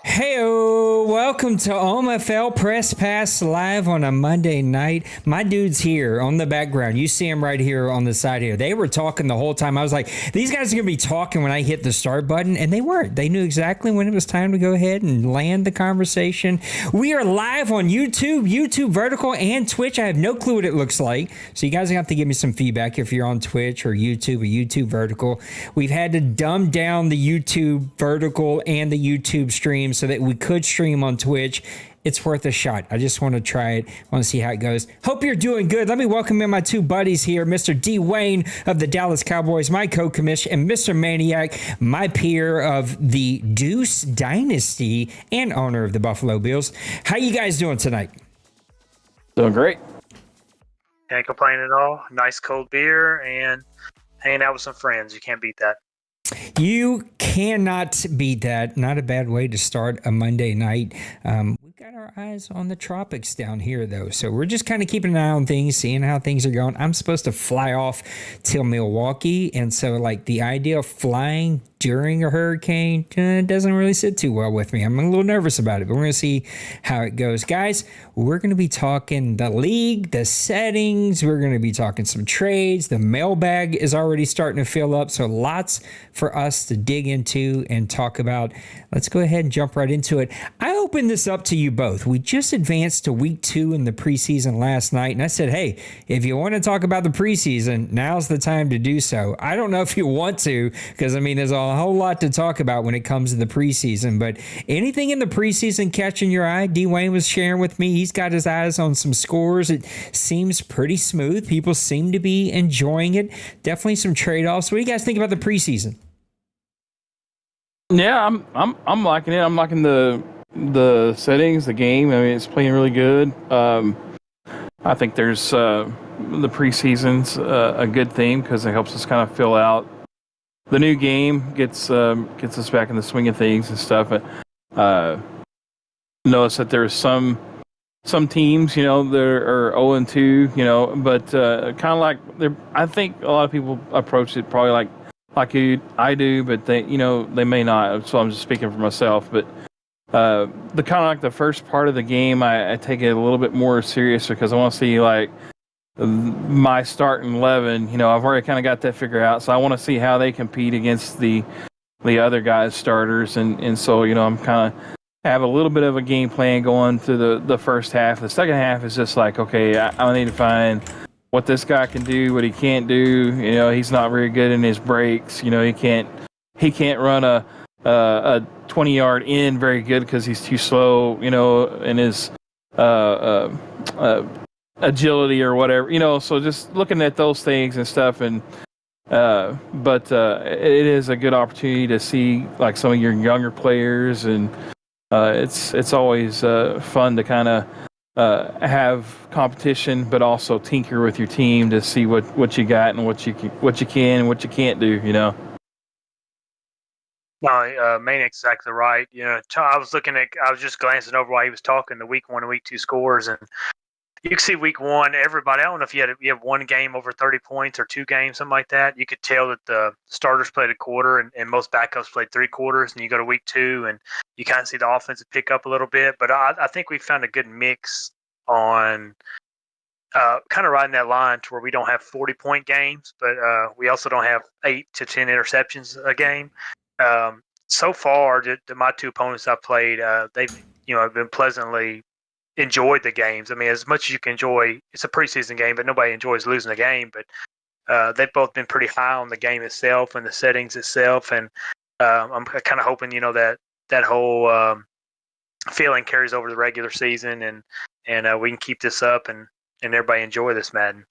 Hey, welcome to OMFL Press Pass live on a Monday night. My dude's here on the background. You see him right here on the side here. They were talking the whole time. I was like, these guys are going to be talking when I hit the start button, and they weren't. They knew exactly when it was time to go ahead and land the conversation. We are live on YouTube Vertical, and Twitch. I have no clue what it looks like, so you guys have to give me some feedback if you're on Twitch or YouTube Vertical. We've had to dumb down the YouTube Vertical and the YouTube stream so that we could stream on Twitch. It's worth a shot. I just want to try it. I want to see how it goes. Hope you're doing good. Let me welcome in my two buddies here, Mr. D. Wayne of the Dallas Cowboys, my co-commish, and Mr. Maniac, my peer of the Deuce Dynasty and owner of the Buffalo Bills. How you guys doing tonight? Doing great. Can't complain at all. Nice cold beer and hanging out with some friends. You can't beat that. You cannot beat that. Not a bad way to start a Monday night. We've got our eyes on the tropics down here, though. So we're just kind of keeping an eye on things, seeing how things are going. I'm supposed to fly off till Milwaukee. And so, like, the idea of flying during a hurricane doesn't really sit too well with me. I'm a little nervous about it, but we're going to see how it goes. Guys, we're going to be talking the league, the settings. We're going to be talking some trades. The mailbag is already starting to fill up, so lots for us to dig into and talk about. Let's go ahead and jump right into it. I opened this up to you both. We just advanced to week 2 in the preseason last night, and I said, hey, if you want to talk about the preseason, now's the time to do so. I don't know if you want to, because, I mean, there's a whole lot to talk about when it comes to the preseason, but anything in the preseason catching your eye? D. Wayne was sharing with me. He's got his eyes on some scores. It seems pretty smooth. People seem to be enjoying it. Definitely some trade-offs. What do you guys think about the preseason? Yeah, I'm liking it. I'm liking the settings, the game. I mean, it's playing really good. I think there's the preseason's a good thing because it helps us kind of fill out the new game, gets us back in the swing of things and stuff. Notice that there's some teams, you know, that are 0-2, you know, but kind of like I think a lot of people approach it probably like I do, but they may not. So I'm just speaking for myself. But the kind of like the first part of the game, I take it a little bit more serious because I want to see like my starting 11. You know, I've already kind of got that figured out, so I want to see how they compete against the other guys' starters, and so you know I'm kind of have a little bit of a game plan going through the first half. The second half is just like, okay, I need to find what this guy can do, what he can't do. You know, he's not very good in his breaks. You know, he can't run a 20-yard in very good because he's too slow. You know, in his agility or whatever. You know, so just looking at those things and stuff, and but it is a good opportunity to see like some of your younger players, and it's always fun to kind of have competition, but also tinker with your team to see what you got and what you can and what you can't do. You know. No, Maniac's exactly right. You know, I was just glancing over while he was talking the week 1 and week 2 scores, and you can see week 1, everybody. I don't know if you have one game over 30 points or 2 games, something like that. You could tell that the starters played a quarter and most backups played 3 quarters. And you go to week 2 and you kind of see the offense pick up a little bit. But I think we found a good mix on kind of riding that line to where we don't have 40-point games, but we also don't have 8 to 10 interceptions a game. So far, my 2 opponents I've played, they've have been pleasantly enjoyed the games. I mean, as much as you can enjoy, it's a preseason game, but nobody enjoys losing a game. But they've both been pretty high on the game itself and the settings itself. And I'm kind of hoping, that whole feeling carries over the regular season, and we can keep this up and everybody enjoy this Madden.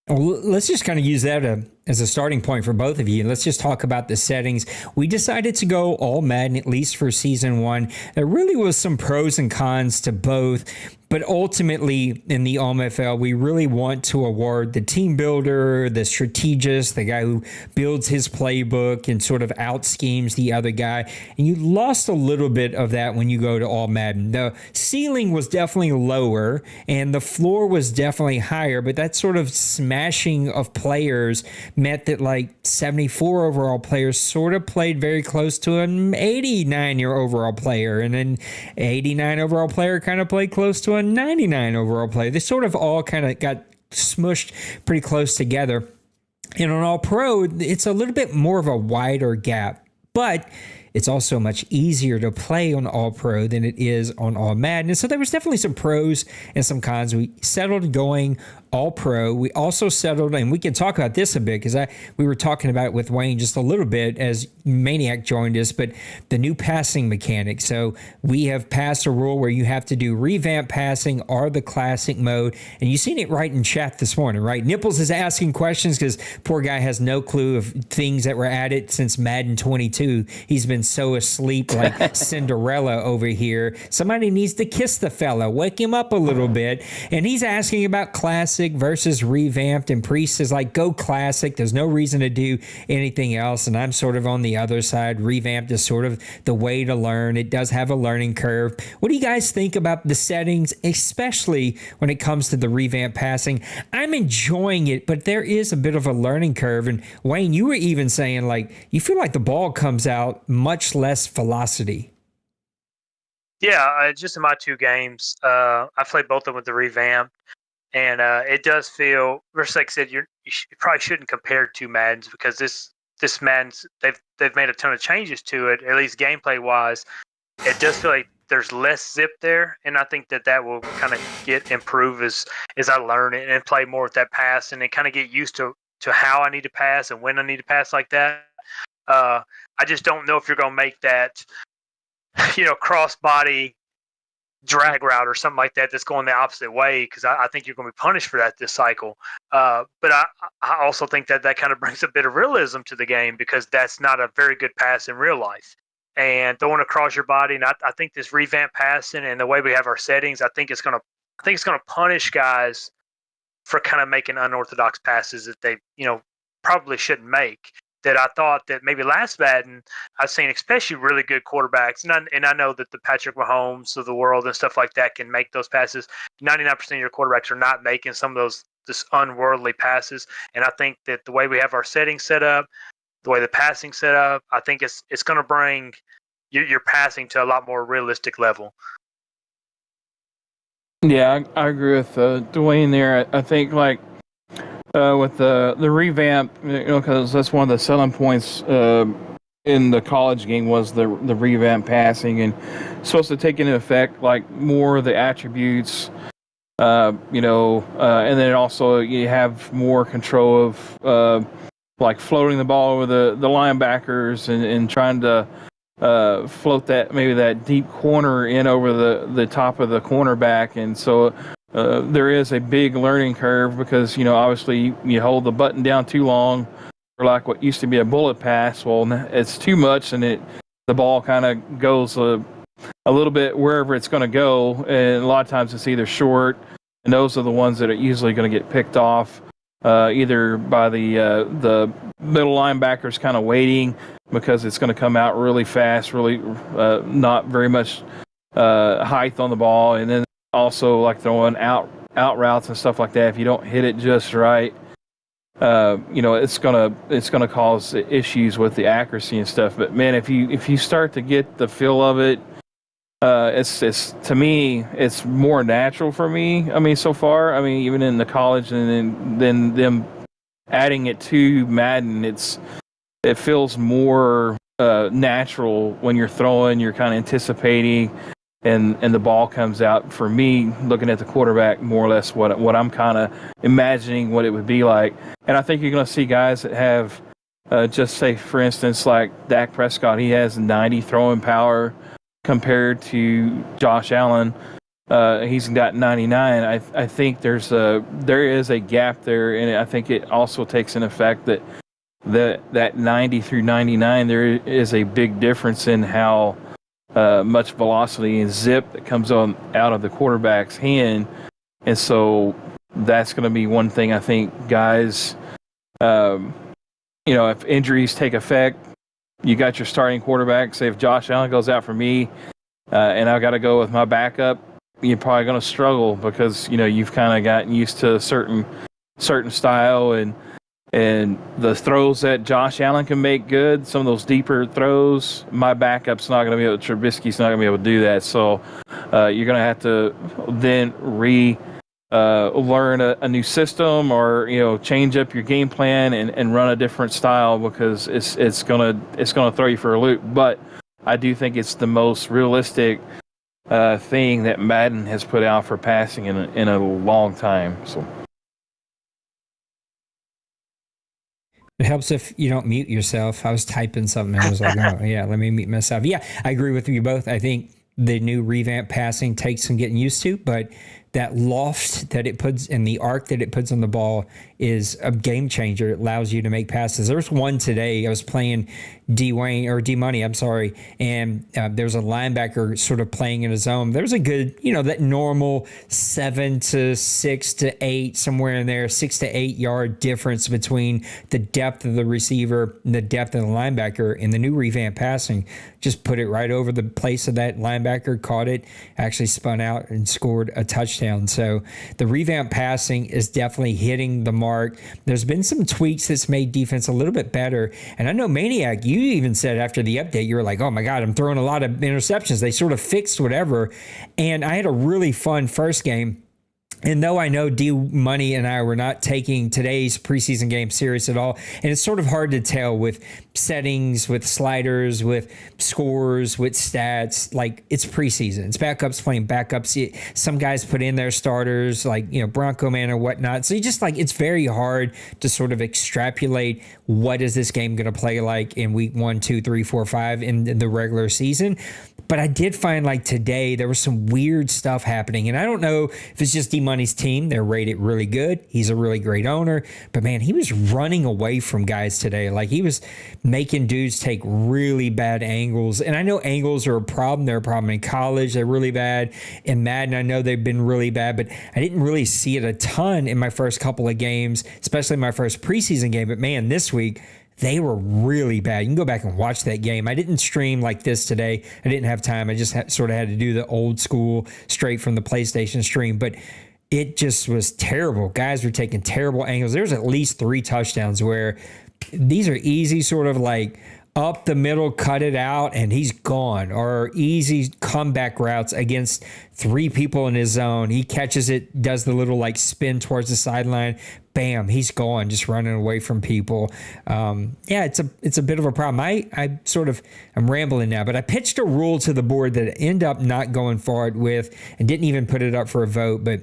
Well, let's just kind of use that as a starting point for both of you, let's just talk about the settings. We decided to go all Madden, at least for season 1. There really was some pros and cons to both. But ultimately, in the OMFL, we really want to award the team builder, the strategist, the guy who builds his playbook and sort of out schemes the other guy. And you lost a little bit of that when you go to All Madden. The ceiling was definitely lower and the floor was definitely higher, but that sort of smashing of players meant that like 74 overall players sort of played very close to an 89-year overall player, and then 89 overall player kind of played close to a 99 overall player. They sort of all kind of got smushed pretty close together. And on All Pro, it's a little bit more of a wider gap, but it's also much easier to play on All Pro than it is on All Madden. And so there was definitely some pros and some cons. We settled going All Pro. We also settled, and we can talk about this a bit because we were talking about it with Wayne just a little bit as Maniac joined us, but the new passing mechanic. So we have passed a rule where you have to do revamp passing or the classic mode. And you've seen it right in chat this morning, right? Nipples is asking questions because poor guy has no clue of things that were added since Madden 22. He's been so asleep like Cinderella over here. Somebody needs to kiss the fella, wake him up a little bit. And he's asking about classic versus revamped, and Priest is like, go classic. There's no reason to do anything else. And I'm sort of on the other side. Revamped is sort of the way to learn. It does have a learning curve. What do you guys think about the settings, especially when it comes to the revamp passing? I'm enjoying it, but there is a bit of a learning curve. And Wayne, you were even saying like you feel like the ball comes out much less velocity. Yeah, just in my 2 games, I played both of them with the revamp, and it does feel. Just like I said, you probably shouldn't compare 2 Maddens because this Madden's they've made a ton of changes to it, at least gameplay wise. It does feel like there's less zip there, and I think that will kind of get improved as I learn it and play more with that pass, and then kind of get used to how I need to pass and when I need to pass like that. I just don't know if you're going to make that, cross body drag route or something like that that's going the opposite way, because I think you're going to be punished for that this cycle. But I also think that kind of brings a bit of realism to the game, because that's not a very good pass in real life. And throwing across your body, and I think this revamp passing and the way we have our settings, I think it's going to punish guys for kind of making unorthodox passes that they probably shouldn't make. That I thought that maybe last Madden I've seen, especially really good quarterbacks, and I know that the Patrick Mahomes of the world and stuff like that can make those passes. 99% of your quarterbacks are not making some of this unworldly passes, and I think that the way we have our settings set up, the way the passing set up, I think it's going to bring your passing to a lot more realistic level. Yeah, I agree with Dwayne there. I think like. With the revamp, because that's one of the selling points in the college game was the revamp passing, and supposed to take into effect like more of the attributes, and then also you have more control of like floating the ball over the linebackers and trying to float that deep corner in over the top of the cornerback, and so. There is a big learning curve because, obviously you hold the button down too long for like what used to be a bullet pass. Well, it's too much and the ball kind of goes a little bit wherever it's going to go. And a lot of times it's either short, and those are the ones that are usually going to get picked off either by the middle linebackers kind of waiting because it's going to come out really fast, really not very much height on the ball. And then also like throwing out routes and stuff like that. If you don't hit it just right, it's gonna cause issues with the accuracy and stuff. But man, if you start to get the feel of it, it's to me it's more natural for me. I mean, so far, even in the college and then them adding it to Madden, it feels more natural when you're throwing. You're kind of anticipating. And the ball comes out, for me, looking at the quarterback, more or less what I'm kind of imagining what it would be like. And I think you're going to see guys that have, just say, for instance, like Dak Prescott, he has 90 throwing power compared to Josh Allen. he's got 99. I think there is a gap there, and I think it also takes in effect that 90 through 99, there is a big difference in how much velocity and zip that comes out of the quarterback's hand, and so that's going to be one thing I think guys, if injuries take effect, you got your starting quarterback. Say if Josh Allen goes out for me, and I've got to go with my backup, you're probably going to struggle because you've kind of gotten used to a certain style and the throws that Josh Allen can make good. Some of those deeper throws, my backup's not going to be able. Trubisky's not going to be able to do that. So you're going to have to then learn a new system, or change up your game plan and run a different style, because it's gonna throw you for a loop. But I do think it's the most realistic thing that Madden has put out for passing in a long time. So it helps if you don't mute yourself. I was typing something and I was like, oh yeah, let me mute myself. Yeah, I agree with you both. I think the new revamp passing takes some getting used to, but that loft that it puts in the arc that it puts on the ball is a game changer. It allows you to make passes. There was one today. I was playing D-Money, I'm sorry, and there's a linebacker sort of playing in a zone. There's a good, that normal 7 to 6 to 8, somewhere in there, 6 to 8 yard difference between the depth of the receiver and the depth of the linebacker. In the new revamp passing, just put it right over the place of that linebacker, caught it, actually spun out and scored a touchdown. So the revamp passing is definitely hitting the mark. There's been some tweaks that's made defense a little bit better. And I know, Maniac, you even said after the update, you were like, oh my God, I'm throwing a lot of interceptions. They sort of fixed whatever. And I had a really fun first game. And though I know D-Money and I were not taking today's preseason game serious at all, and it's sort of hard to tell with settings, with sliders, with scores, with stats, like it's preseason. It's backups playing backups. Some guys put in their starters, like, Bronco Man or whatnot. So you just it's very hard to sort of extrapolate what is this game going to play like in week 1, 2, 3, 4, 5 in the regular season. But I did find today there was some weird stuff happening. And I don't know if it's just D-Money's team. They're rated really good. He's a really great owner. But man, he was running away from guys today. He was making dudes take really bad angles. And I know angles are a problem. They're a problem in college. They're really bad. In Madden, I know they've been really bad. But I didn't really see it a ton in my first couple of games, especially my first preseason game. But man, this week, they were really bad. You can go back and watch that game. I didn't stream like this today. I didn't have time. I just sort of had to do the old school straight from the PlayStation stream. But it just was terrible. Guys were taking terrible angles. There's at least 3 touchdowns where these are easy sort of up the middle, cut it out, and he's gone. Or easy comeback routes against 3 people in his zone. He catches it, does the little spin towards the sideline. Bam, he's gone, just running away from people. It's a bit of a problem. I'm rambling now, but I pitched a rule to the board that I ended up not going forward with and didn't even put it up for a vote, but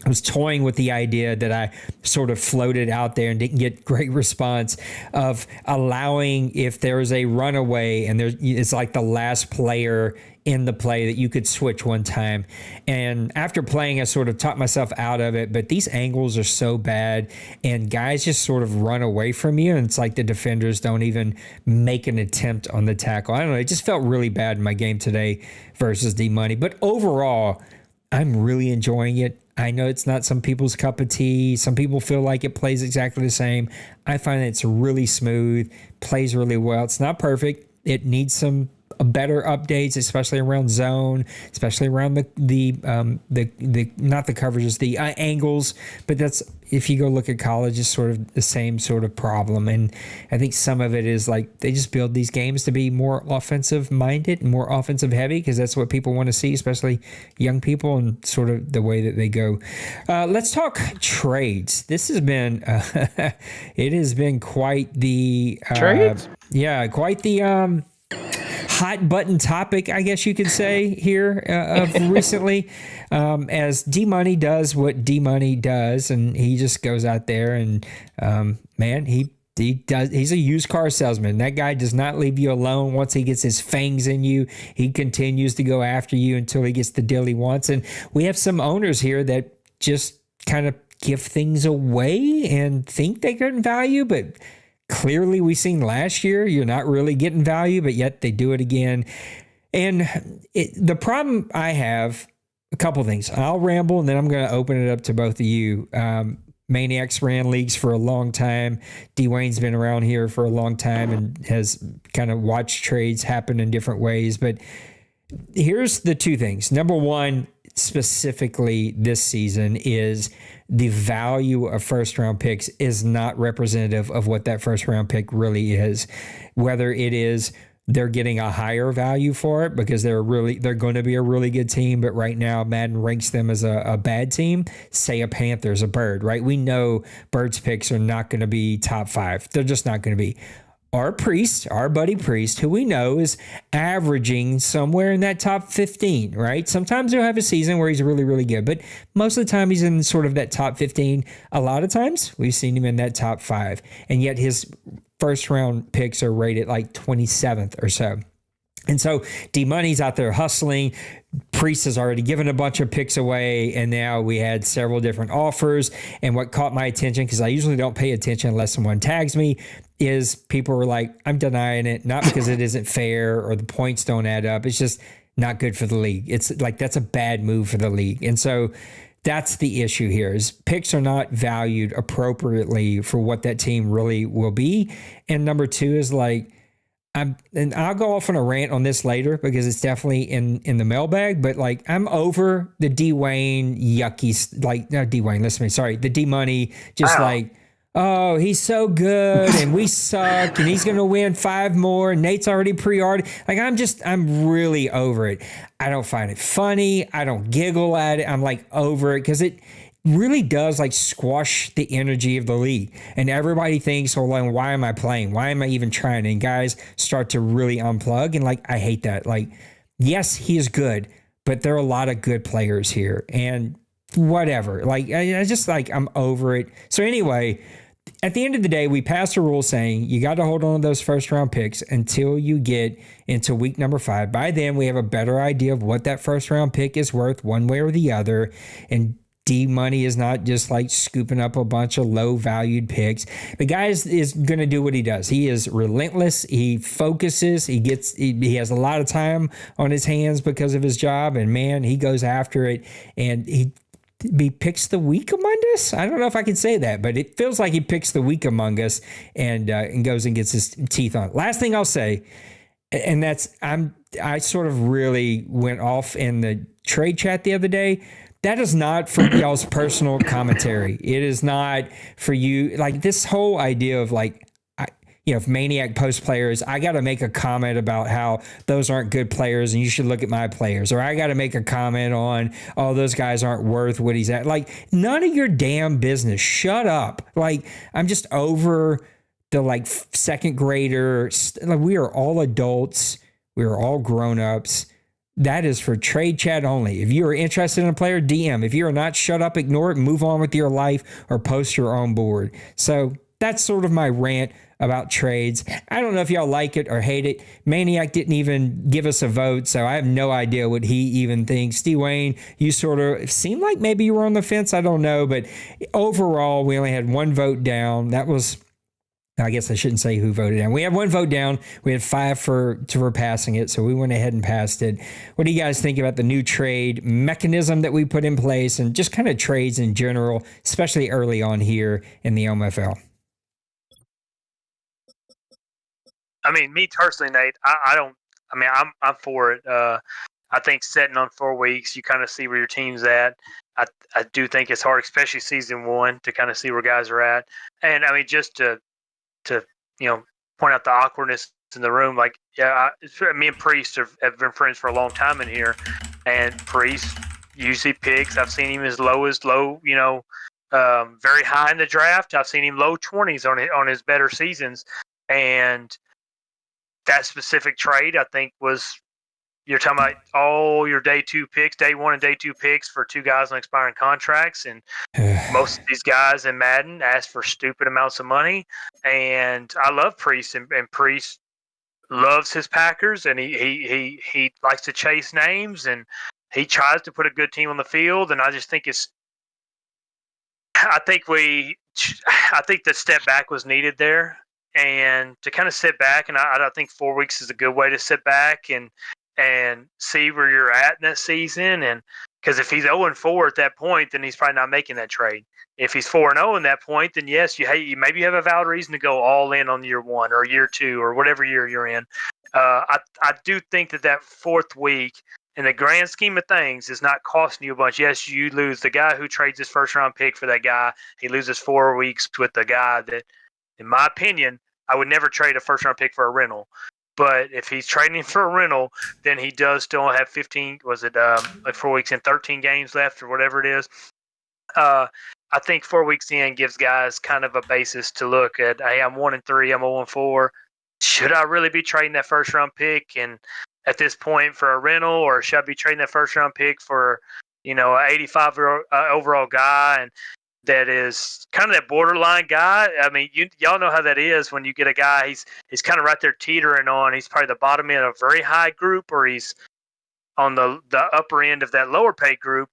I was toying with the idea that I sort of floated out there and didn't get great response of allowing, if there's a runaway and it's the last player in the play, that you could switch one time. And after playing, I sort of talked myself out of it, but these angles are so bad and guys just sort of run away from you. And it's the defenders don't even make an attempt on the tackle. I don't know. It just felt really bad in my game today versus D-Money. But overall, I'm really enjoying it. I know it's not some people's cup of tea. Some people feel like it plays exactly the same. I find that it's really smooth, plays really well. It's not perfect. It needs some better updates, especially around zone, especially around the not the coverages, the angles. But that's, if you go look at college, it's sort of the same sort of problem. And I think some of it is they just build these games to be more offensive minded and more offensive heavy, because that's what people want to see, especially young people, and sort of the way that they go. Let's talk trades. This has been it has been quite the trades. Yeah, quite the hot button topic, I guess you could say, here of recently, as D-Money does what D-Money does, and he just goes out there and man, he He's a used car salesman. That guy does not leave you alone. Once he gets his fangs in you, he continues to go after you until he gets the deal he wants. And we have some owners here that just kind of give things away and think they get value, but clearly we seen last year you're not really getting value, but yet they do it again. And the problem I have, a couple things. I'll ramble and then I'm going to open it up to both of you. Maniacs ran leagues for a long time. Dwayne's been around here for a long time and has kind of watched trades happen in different ways. But here's the two things. Number one, specifically this season, is the value of first round picks is not representative of what that first round pick really is. Whether it is they're getting a higher value for it because they're going to be a really good team, but right now Madden ranks them as a bad team. Say a Panthers, a Bird, right? We know Bird's picks are not going to be top 5. They're just not going to be. Our buddy Priest, who we know is averaging somewhere in that top 15, right? Sometimes he'll have a season where he's really, really good, but most of the time he's in sort of that top 15. A lot of times we've seen him in that top 5, and yet his first round picks are rated like 27th or so. And so D-Money's out there hustling. Priest has already given a bunch of picks away, and now we had several different offers. And what caught my attention, because I usually don't pay attention unless someone tags me, is people were like, I'm denying it, not because it isn't fair or the points don't add up. It's just not good for the league. It's like that's a bad move for the league. And so that's the issue here, is picks are not valued appropriately for what that team really will be. And number two is like, and I'll go off on a rant on this later because it's definitely in the mailbag, but like I'm over the Dwayne yucky, like not Dwayne, listen to me, sorry, the D-Money, just like, oh, he's so good and we suck and he's going to win 5 more. And Nate's already pre-ordered. Like I'm really over it. I don't find it funny. I don't giggle at it. I'm like over it because it really does like squash the energy of the league. And everybody thinks, oh, like, why am I playing? Why am I even trying? And guys start to really unplug. And like, I hate that. Like, yes, he is good, but there are a lot of good players here and whatever. Like, I just like, I'm over it. So anyway, at the end of the day, we passed a rule saying you got to hold on to those first round picks until you get into week number 5. By then, we have a better idea of what that first round pick is worth one way or the other. And D-Money is not just like scooping up a bunch of low valued picks. The guy is going to do what he does. He is relentless. He focuses. He has a lot of time on his hands because of his job. And man, he goes after it. And he picks the weak among us. I don't know if I can say that, but it feels like he picks the weak among us and goes and gets his teeth on. Last thing I'll say, and that's I sort of really went off in the trade chat the other day. That is not for y'all's personal commentary. It is not for you. Like this whole idea of like, if Maniac post players, I got to make a comment about how those aren't good players and you should look at my players. Or I got to make a comment on, oh, those guys aren't worth what he's at. Like none of your damn business. Shut up. Like I'm just over the like second grader. Like, we are all adults. We are all grown-ups. That is for trade chat only. If you are interested in a player, DM. If you are not, shut up, ignore it, and move on with your life or post your own board. So that's sort of my rant about trades. I don't know if y'all like it or hate it. Maniac didn't even give us a vote, so I have no idea what he even thinks. Dwayne, you sort of seemed like maybe you were on the fence. I don't know, but overall, we only had 1 vote down. That was, I guess I shouldn't say who voted down. We had 1 vote down. We had 5 for passing it, so we went ahead and passed it. What do you guys think about the new trade mechanism that we put in place and just kind of trades in general, especially early on here in the OMFL? I mean, me personally, Nate, I'm for it. I think setting on 4 weeks, you kind of see where your team's at. I do think it's hard, especially season 1, to kind of see where guys are at. And I mean, just to point out the awkwardness in the room. Like, me and Priest have been friends for a long time in here, and Priest usually picks. I've seen him as low, very high in the draft. I've seen him low 20s on his better seasons, and that specific trade I think was you're talking about all your day 1 and day 2 picks for 2 guys on expiring contracts, and most of these guys in Madden ask for stupid amounts of money. And I love Priest, and Priest loves his Packers, and he likes to chase names, and he tries to put a good team on the field. And I just think I think the step back was needed there, and to kind of sit back. And I think 4 weeks is a good way to sit back and see where you're at in that season. And because if he's 0-4 at that point, then he's probably not making that trade. If he's 4-0 in that point, then yes, maybe you have a valid reason to go all in on year 1 or year 2 or whatever year you're in. I do think that 4th week, in the grand scheme of things, is not costing you a bunch. Yes, you lose the guy who trades his first round pick for that guy. He loses 4 weeks with the guy that, in my opinion, I would never trade a first round pick for a rental. But if he's trading for a rental, then he does still have 15. Was it like 4 weeks and 13 games left or whatever it is? I think 4 weeks in gives guys kind of a basis to look at. Hey, I'm 1-3. I'm 0-4. Should I really be trading that first round pick and at this point for a rental, or should I be trading that first round pick for an 85 overall guy and that is kind of that borderline guy? I mean, y'all know how that is when you get a guy. He's kind of right there teetering on. He's probably the bottom end of a very high group, or he's on the upper end of that lower paid group.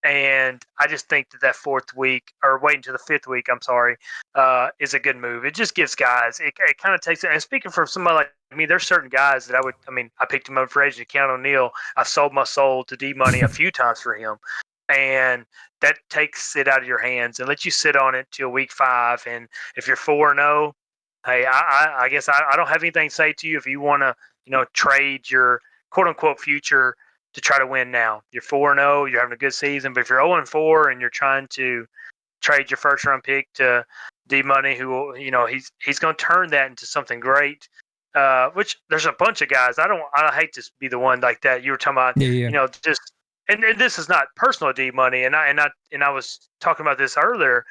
And I just think that 4th week, or waiting to the 5th week, is a good move. It just gives guys, it kind of takes it. And speaking for somebody like me, there's certain guys that I picked him up for agent, Keanu O'Neal. I've sold my soul to D-Money a few times for him. And that takes it out of your hands and lets you sit on it till week 5. And if you're 4-0, hey, I guess I don't have anything to say to you if you want to, trade your quote unquote future to try to win now. You're 4-0, you're having a good season, but if you're 0-4 and you're trying to trade your first round pick to D-Money, who will, he's going to turn that into something great. Which there's a bunch of guys. I hate to be the one like that. You were talking about, just, and this is not personal D-Money. And I was talking about this earlier.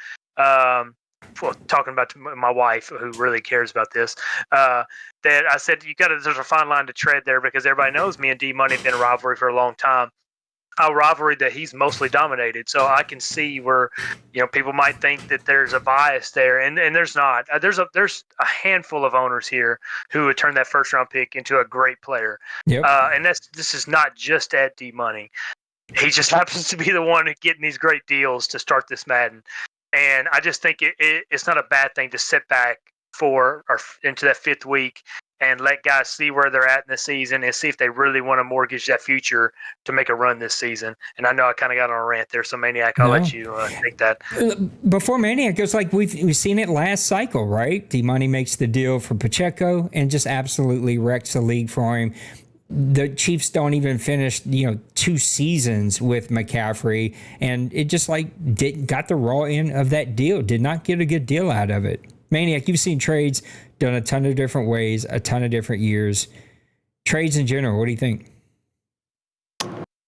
Talking about my wife, who really cares about this, that I said there's a fine line to tread there, because everybody knows me and D-Money have been a rivalry for a long time. A rivalry that he's mostly dominated. So I can see where people might think that there's a bias there, and there's not. There's a handful of owners here who would turn that first round pick into a great player. Yep. And this is not just at D-Money. He just happens to be the one getting these great deals to start this Madden. And I just think it's not a bad thing to sit back into that 5th week and let guys see where they're at in the season and see if they really want to mortgage that future to make a run this season. And I know I kind of got on a rant there, so Maniac, I'll let you take that. Before Maniac goes, like we've seen it last cycle, right? D-Money makes the deal for Pacheco and just absolutely wrecks the league for him. The Chiefs don't even finish, 2 seasons with McCaffrey, and it just got the raw end of that deal. Did not get a good deal out of it. Maniac, you've seen trades done a ton of different ways, a ton of different years. Trades in general, what do you think?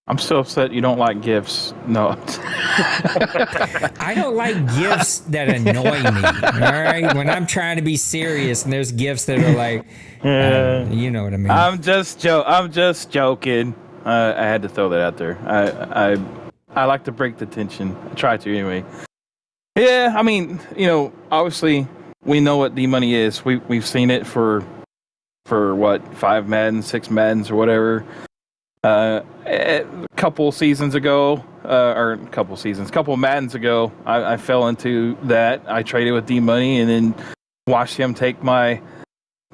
I'm still upset you don't like gifts. No. I don't like gifts that annoy me. All right, when I'm trying to be serious and there's gifts that are like, you know what I mean. I'm just joking. I had to throw that out there. I like to break the tension. I try to anyway. Yeah, I mean, obviously we know what D-Money is. We've seen it for what, 5 Maddens, 6 Maddens, or whatever. A couple Maddens ago, I fell into that. I traded with D-Money and then watched him take my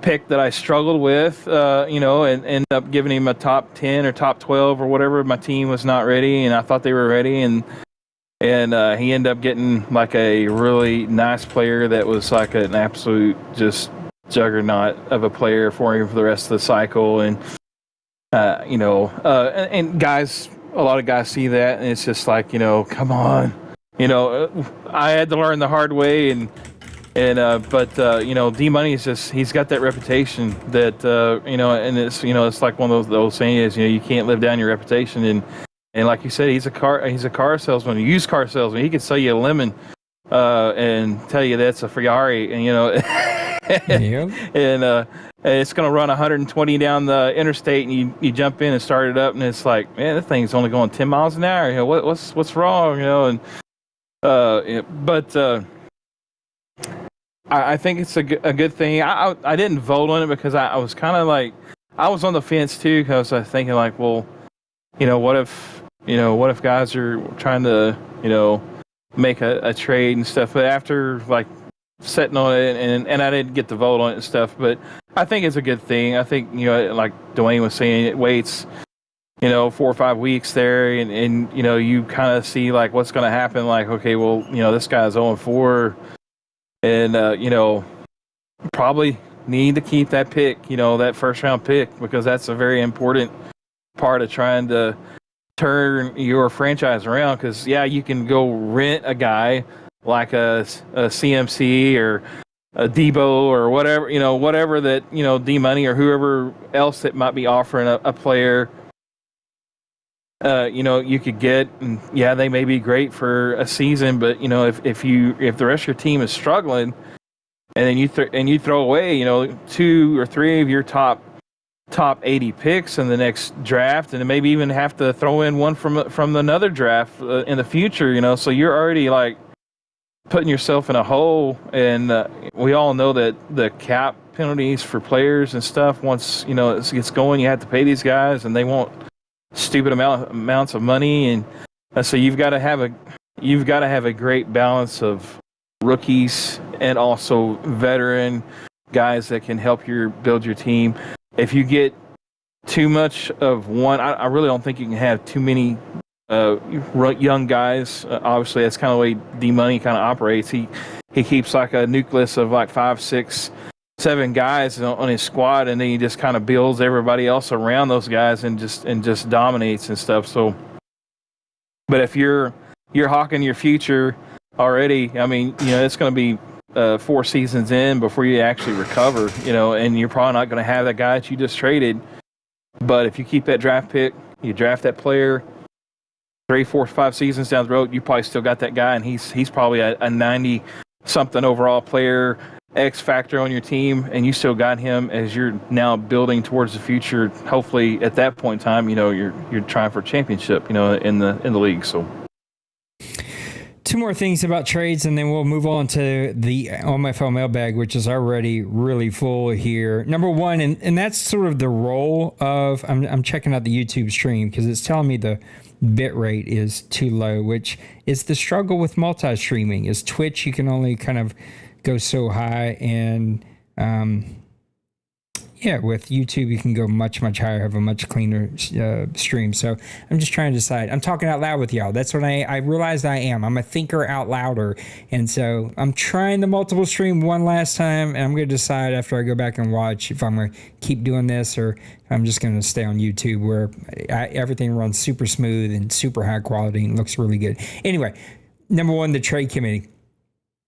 pick that I struggled with, and end up giving him a top 10 or top 12 or whatever. My team was not ready, and I thought they were ready, and he ended up getting like a really nice player that was like an absolute just juggernaut of a player for him for the rest of the cycle. And and guys, a lot of guys see that, and it's just like, come on, I had to learn the hard way, but D-Money is just, he's got that reputation that, and it's, it's like one of those sayings, you can't live down your reputation. And like you said, he's a car salesman, a used car salesman. He could sell you a lemon, and tell you that's a Ferrari, and, Yep. it's going to run 120 down the interstate, and you jump in and start it up, and it's like, man, that thing's only going 10 miles an hour. You know, what's wrong? You know, and I think it's a good thing. I didn't vote on it because I was kind of like, I was on the fence too, because I was thinking like, well, you know, what if guys are trying to, you know, make a trade and stuff. But after like sitting on it, and I didn't get to vote on it and stuff, but I think it's a good thing. I think, you know, like Dwayne was saying, it waits, you know, 4 or 5 weeks there, and you know, you kind of see like what's going to happen. Like, okay, well, you know, this guy's 0-4, and you know, probably need to keep that pick, you know, that first round pick, because that's a very important part of trying to turn your franchise around. Because yeah, you can go rent a guy like a CMC or a Debo or whatever, you know, whatever that, you know, D-Money or whoever else that might be offering a player, you know, you could get, and yeah, they may be great for a season, but you know, if the rest of your team is struggling, and then you throw away, you know, 2 or 3 of your top 80 picks in the next draft, and then maybe even have to throw in one from another draft in the future, you know, so you're already like putting yourself in a hole. And we all know that the cap penalties for players and stuff, once, you know, it gets going, you have to pay these guys, and they want stupid amounts of money, and so you've got to have a great balance of rookies and also veteran guys that can help build your team. If you get too much of one, I really don't think you can have too many young guys. Obviously, that's kind of the way D-Money kind of operates. He keeps like a nucleus of like 5, 6, 7 guys on his squad, and then he just kind of builds everybody else around those guys and just dominates and stuff. So, but if you're hawking your future already, I mean, you know, it's going to be 4 seasons in before you actually recover, you know, and you're probably not going to have that guy that you just traded. But if you keep that draft pick, you draft that player, 3, 4, 5 seasons down the road, you probably still got that guy, and he's probably a 90 something overall player, X factor on your team, and you still got him as you're now building towards the future. Hopefully at that point in time, you know, you're trying for a championship, you know, in the league. So 2 more things about trades, and then we'll move on to the OMFL mailbag, which is already really full here. Number 1, and that's sort of the role of, I'm checking out the YouTube stream because it's telling me the bit rate is too low, which is the struggle with multi-streaming. Is Twitch, you can only kind of go so high, and with YouTube, you can go much, much higher, have a much cleaner stream. So I'm just trying to decide. I'm talking out loud with y'all. That's what I realized I am. I'm a thinker out louder. And so I'm trying the multiple stream one last time, and I'm going to decide after I go back and watch if I'm going to keep doing this or if I'm just going to stay on YouTube where everything runs super smooth and super high quality and looks really good. Anyway, number 1, the trade committee.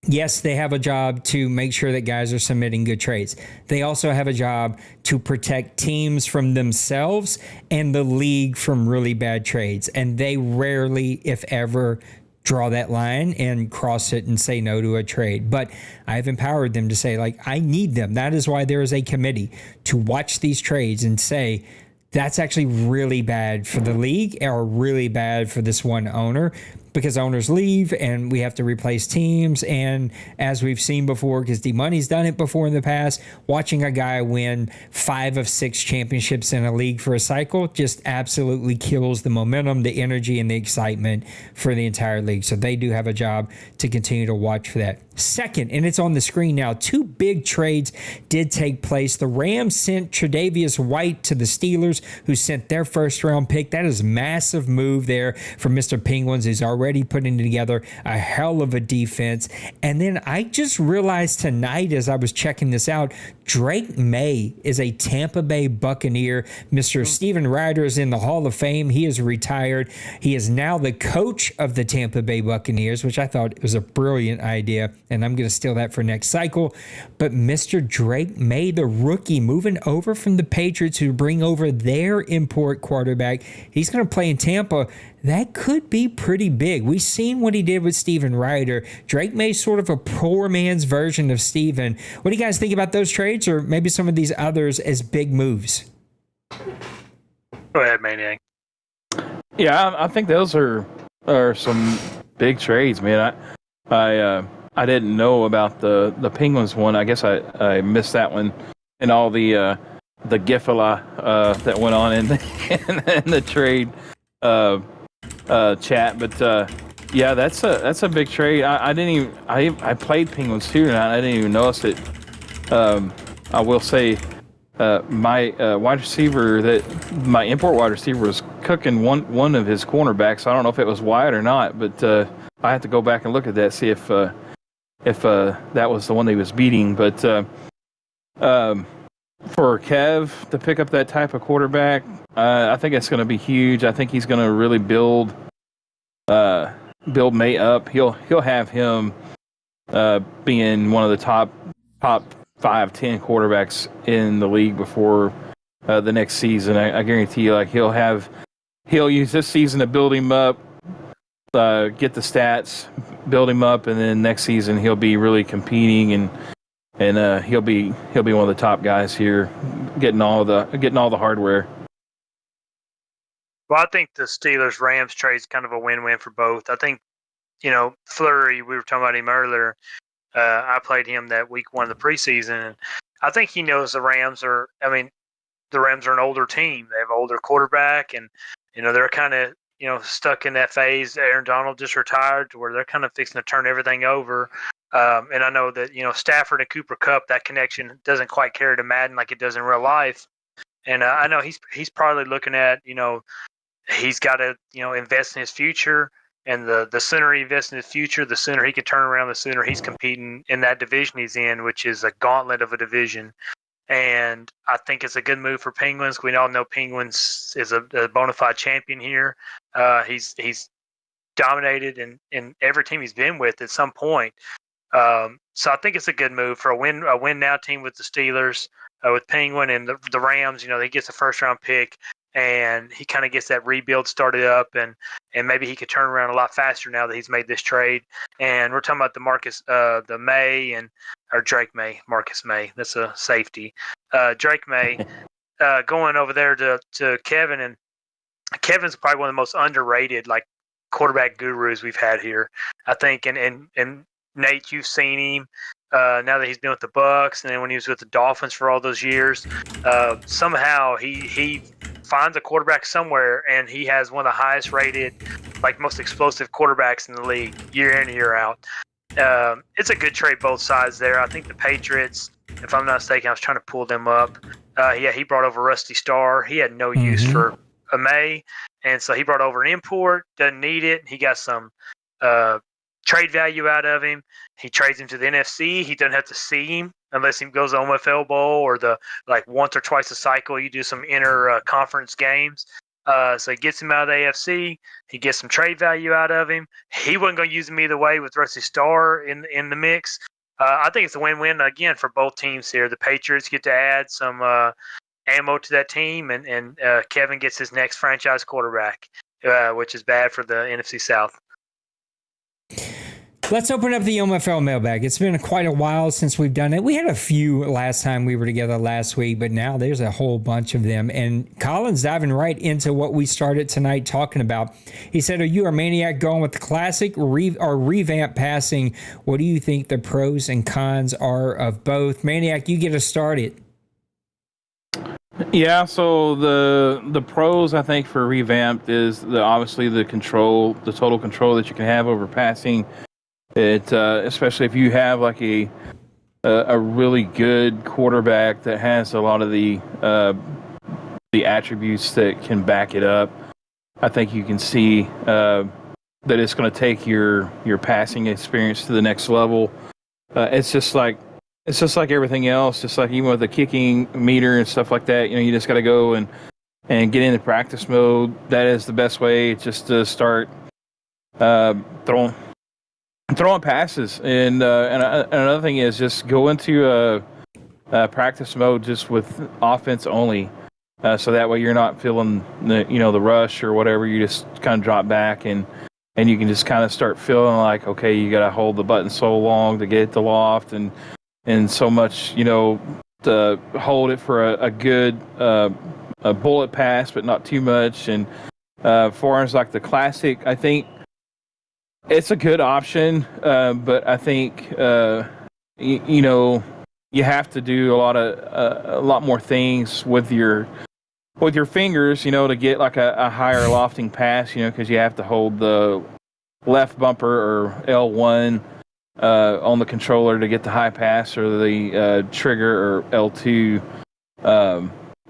Yes, they have a job to make sure that guys are submitting good trades. They also have a job to protect teams from themselves and the league from really bad trades. And they rarely, if ever, draw that line and cross it and say no to a trade. But I've empowered them to say, like, I need them. That is why there is a committee to watch these trades and say, that's actually really bad for the league or really bad for this one owner, because owners leave and we have to replace teams. And as we've seen before, because D-Money's done it before in the past, watching a guy win 5 of 6 championships in a league for a cycle just absolutely kills the momentum, the energy, and the excitement for the entire league. So they do have a job to continue to watch for that. Second, and it's on the screen now, 2 big trades did take place. The Rams sent Tre'Davious White to the Steelers, who sent their first-round pick. That is a massive move there for Mr. Penguins, who's already putting together a hell of a defense. And then I just realized tonight as I was checking this out, Drake May is a Tampa Bay Buccaneer. Mr. Steven Ryder is in the Hall of Fame. He is retired. He is now the coach of the Tampa Bay Buccaneers, which I thought was a brilliant idea, and I'm going to steal that for next cycle. But Mr. Drake May, the rookie, moving over from the Patriots to bring over their import quarterback. He's going to play in Tampa. That could be pretty big. big. We've seen what he did with Stephen Ryder. Drake May's sort of a poor man's version of Stephen. What do you guys think about those trades, or maybe some of these others as big moves? Go ahead, Maniac. Yeah, I think those are some big trades, man. I didn't know about the Penguins one. I guess I missed that one, and all the Gifala that went on in the trade chat. But yeah, that's a big trade. I didn't even I played Penguins too, and I didn't even notice it. I will say my wide receiver, my import wide receiver, was cooking one of his cornerbacks. I don't know if it was Wyatt or not, but I have to go back and look at that, see if that was the one he was beating. But for Kev to pick up that type of quarterback, I think it's going to be huge. I think he's going to really build May up. He'll have him being one of the top 5-10 quarterbacks in the league before the next season. I guarantee you, like he'll use this season to build him up, get the stats, build him up, and then next season he'll be really competing, and he'll be one of the top guys here, getting all the hardware. Well, I think the Steelers-Rams trade is kind of a win-win for both. I think, Fleury, we were talking about him earlier. I played him that week 1 of the preseason, and I think he knows the Rams are an older team. They have an older quarterback, and, they're kind of, stuck in that phase. Aaron Donald just retired, to where they're kind of fixing to turn everything over. And I know that, Stafford and Cooper Kupp, that connection doesn't quite carry to Madden like it does in real life. And I know he's probably looking at, he's got to, invest in his future. And the sooner he invests in his future, the sooner he can turn around, the sooner he's competing in that division he's in, which is a gauntlet of a division. And I think it's a good move for Penguins. We all know Penguins is a bona fide champion here. He's dominated in every team he's been with at some point. So I think it's a good move for a win now team with the Steelers, with Penguin and the Rams. He gets a first round pick, and he kind of gets that rebuild started up, and maybe he could turn around a lot faster now that he's made this trade. And we're talking about the May or Drake May, Marcus May. That's a safety. Drake May going over there to Kevin, and Kevin's probably one of the most underrated quarterback gurus we've had here, I think. And Nate, you've seen him now that he's been with the Bucks, and then when he was with the Dolphins for all those years. Somehow he finds a quarterback somewhere, and he has one of the highest rated, most explosive quarterbacks in the league year in and year out. It's a good trade both sides there. I think the Patriots, if I'm not mistaken, I was trying to pull them up. He brought over Rusty Starr. He had no use for a May, and so he brought over an import. Doesn't need it. He got some trade value out of him. He trades him to the NFC. He doesn't have to see him unless he goes to OMFL Bowl or the once or twice a cycle. You do some inter conference games. So he gets him out of the AFC. He gets some trade value out of him. He wasn't going to use him either way with Rusty Starr in the mix. I think it's a win-win again for both teams here. The Patriots get to add some ammo to that team, and Kevin gets his next franchise quarterback, which is bad for the NFC South. Let's open up the OMFL mailbag. It's been quite a while since we've done it. We had a few last time we were together last week, but now there's a whole bunch of them. And Colin's diving right into what we started tonight talking about. He said, are you a maniac going with the classic or revamp passing? What do you think the pros and cons are of both? Maniac, you get us started. Yeah, so the pros, I think, for revamped is obviously the total control that you can have over passing. It especially if you have a really good quarterback that has a lot of the attributes that can back it up. I think you can see that it's going to take your passing experience to the next level. It's just like everything else. Just like even with the kicking meter and stuff like that, you just got to go and get into practice mode. That is the best way, just to start throwing passes. And another thing is just go into practice mode just with offense only, so that way you're not feeling the rush or whatever. You just kind of drop back and and you can just kind of start feeling like, okay, you got to hold the button so long to get it to loft, and so much, to hold it for a good a bullet pass, but not too much. And forearms like the classic, I think it's a good option, but I think you have to do a lot more things with your fingers, to get like a higher lofting pass, because you have to hold the left bumper or L1 on the controller to get the high pass, or the trigger or L2